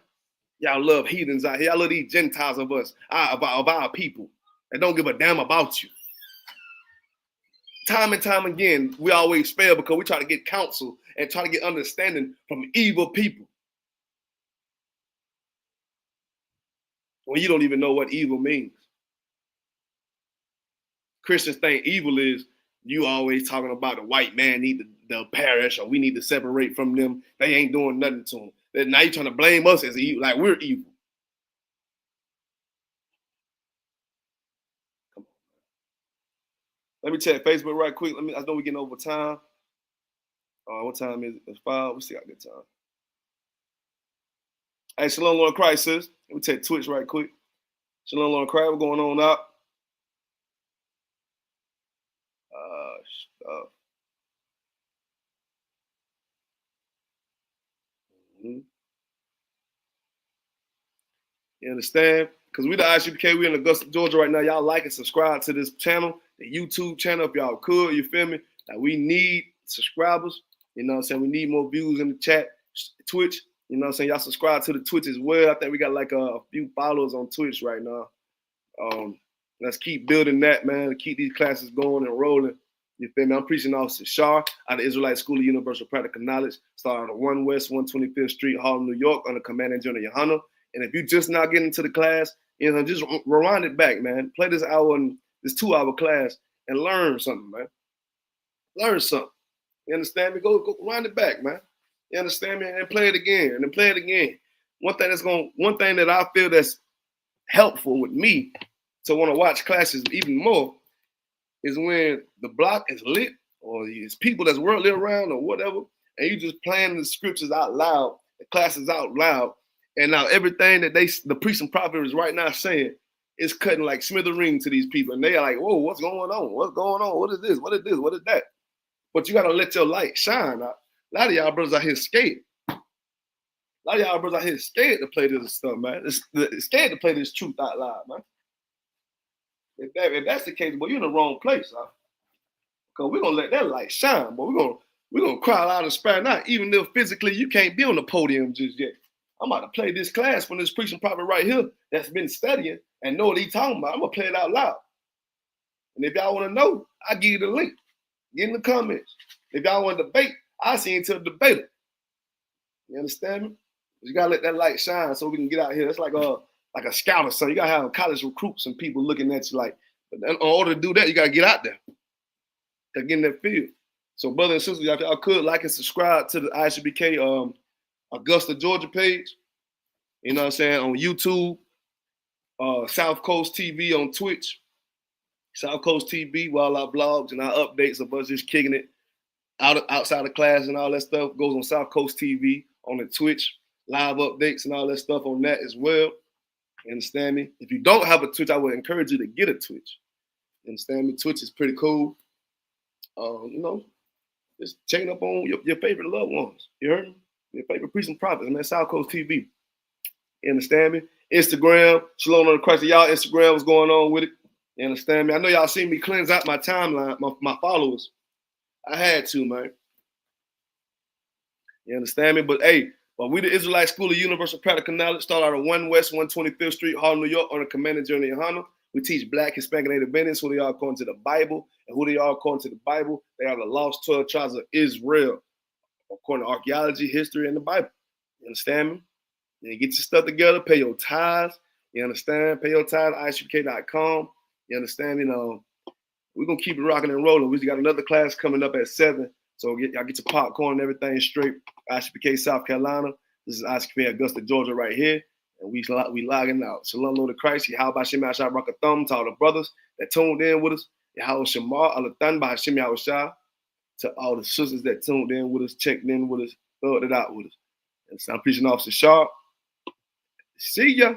Y'all love heathens out here. Y'all love these Gentiles of us, of our people that don't give a damn about you. Time and time again, we always fail because we try to get counsel and try to get understanding from evil people. When you don't even know what evil means. Christians think evil is you always talking about the white man need to perish or we need to separate from them. They ain't doing nothing to them. Now you're trying to blame us as evil, like we're evil. Come on. Let me check Facebook right quick. I know we're getting over time. What time is it? It's 5. We still got good time. Hey, Shalom, Lord Christ, sis. Let me take Twitch right quick. Shalom, Lord Christ. What's going on up? You understand? Because we the ISUPK, we in Augusta, Georgia right now. Y'all like and subscribe to this channel, the YouTube channel, if y'all could, you feel me? Like we need subscribers, you know what I'm saying? We need more views in the chat, Twitch, you know what I'm saying? Y'all subscribe to the Twitch as well. I think we got like a few followers on Twitch right now. Let's keep building that, man, keep these classes going and rolling. You feel me? I'm preaching Officer Shar out of Israelite School of Universal Practical Knowledge, started on 1 West 125th Street, Harlem, New York, under Commanding General Yohana. And if you're just not getting into the class, you know, just rewind it back, man. Play this 2-hour class and learn something, man. Learn something. You understand me? Go rewind it back, man. You understand me? And play it again, and then play it again. One thing that I feel that's helpful with me to want to watch classes even more is when the block is lit or it's people that's worldly around or whatever, and you just playing the scriptures out loud, the classes out loud, and now everything that the priest and prophet is right now saying is cutting like smithereens to these people, and they are like, whoa, what's going on? What's going on? What is this? What is this? What is that? But you got to let your light shine. A lot of y'all brothers out here scared. A lot of y'all brothers out here scared to play this stuff, man. Scared to play this truth out loud, man. If that's the case, boy, you're in the wrong place, huh? Because we're gonna let that light shine, boy. We're gonna cry loud and spare not, even if physically you can't be on the podium just yet. I'm about to play this class from this preaching prophet right here that's been studying and know what he's talking about. I'm gonna play it out loud. And if y'all want to know, I'll give you the link. Get in the comments. If y'all want to debate, I'll see you to the debater. You understand me? You gotta let that light shine so we can get out here. It's like a scout or something. You gotta have college recruits and people looking at you like, in order to do that, you gotta get out there. To get in that field. So, brothers and sisters, y'all could like and subscribe to the ISUPK Augusta, Georgia page. You know what I'm saying? On YouTube, South Coast TV on Twitch, South Coast TV, while our blogs and our updates of us just kicking it outside of class and all that stuff goes on South Coast TV, on the Twitch, live updates and all that stuff on that as well. You understand me? If you don't have a Twitch, I would encourage you to get a Twitch. You understand me? Twitch is pretty cool. You know, just checking up on your favorite loved ones. You heard me? Your favorite priests and prophets, man. South Coast TV. You understand me? Instagram, Shalom on the Christ. Y'all Instagram, what's going on with it? You understand me? I know y'all seen me cleanse out my timeline, my followers. I had to, man. You understand me? But hey, we the Israelite School of Universal Practical Knowledge, start out of 1 West 125th Street, Harlem, New York, on a commanding journey in Hana. We teach Black, Hispanic, and Native Indians who they are according to the Bible, and who they are according to the Bible. They are the lost 12 tribes of Israel, according to archaeology, history, and the Bible. You understand me? You get your stuff together, pay your tithes. You understand? Pay your tithes, ISUPK.com. You understand? You know, we're going to keep it rocking and rolling. We just got another class coming up at 7. So y'all get your popcorn and everything straight. ISUPK, South Carolina. This is ISUPK, Augusta, Georgia right here. And we logging out. Shalom, Lord of Christ. Yahweh Shem Yahshua Rakatham to all the brothers that tuned in with us. Yahweh Shemar, Alathan by Shem Yahushua. To all the sisters that tuned in with us, checked in with us, thugged it out with us. And so I'm preaching Officer Shar. See ya.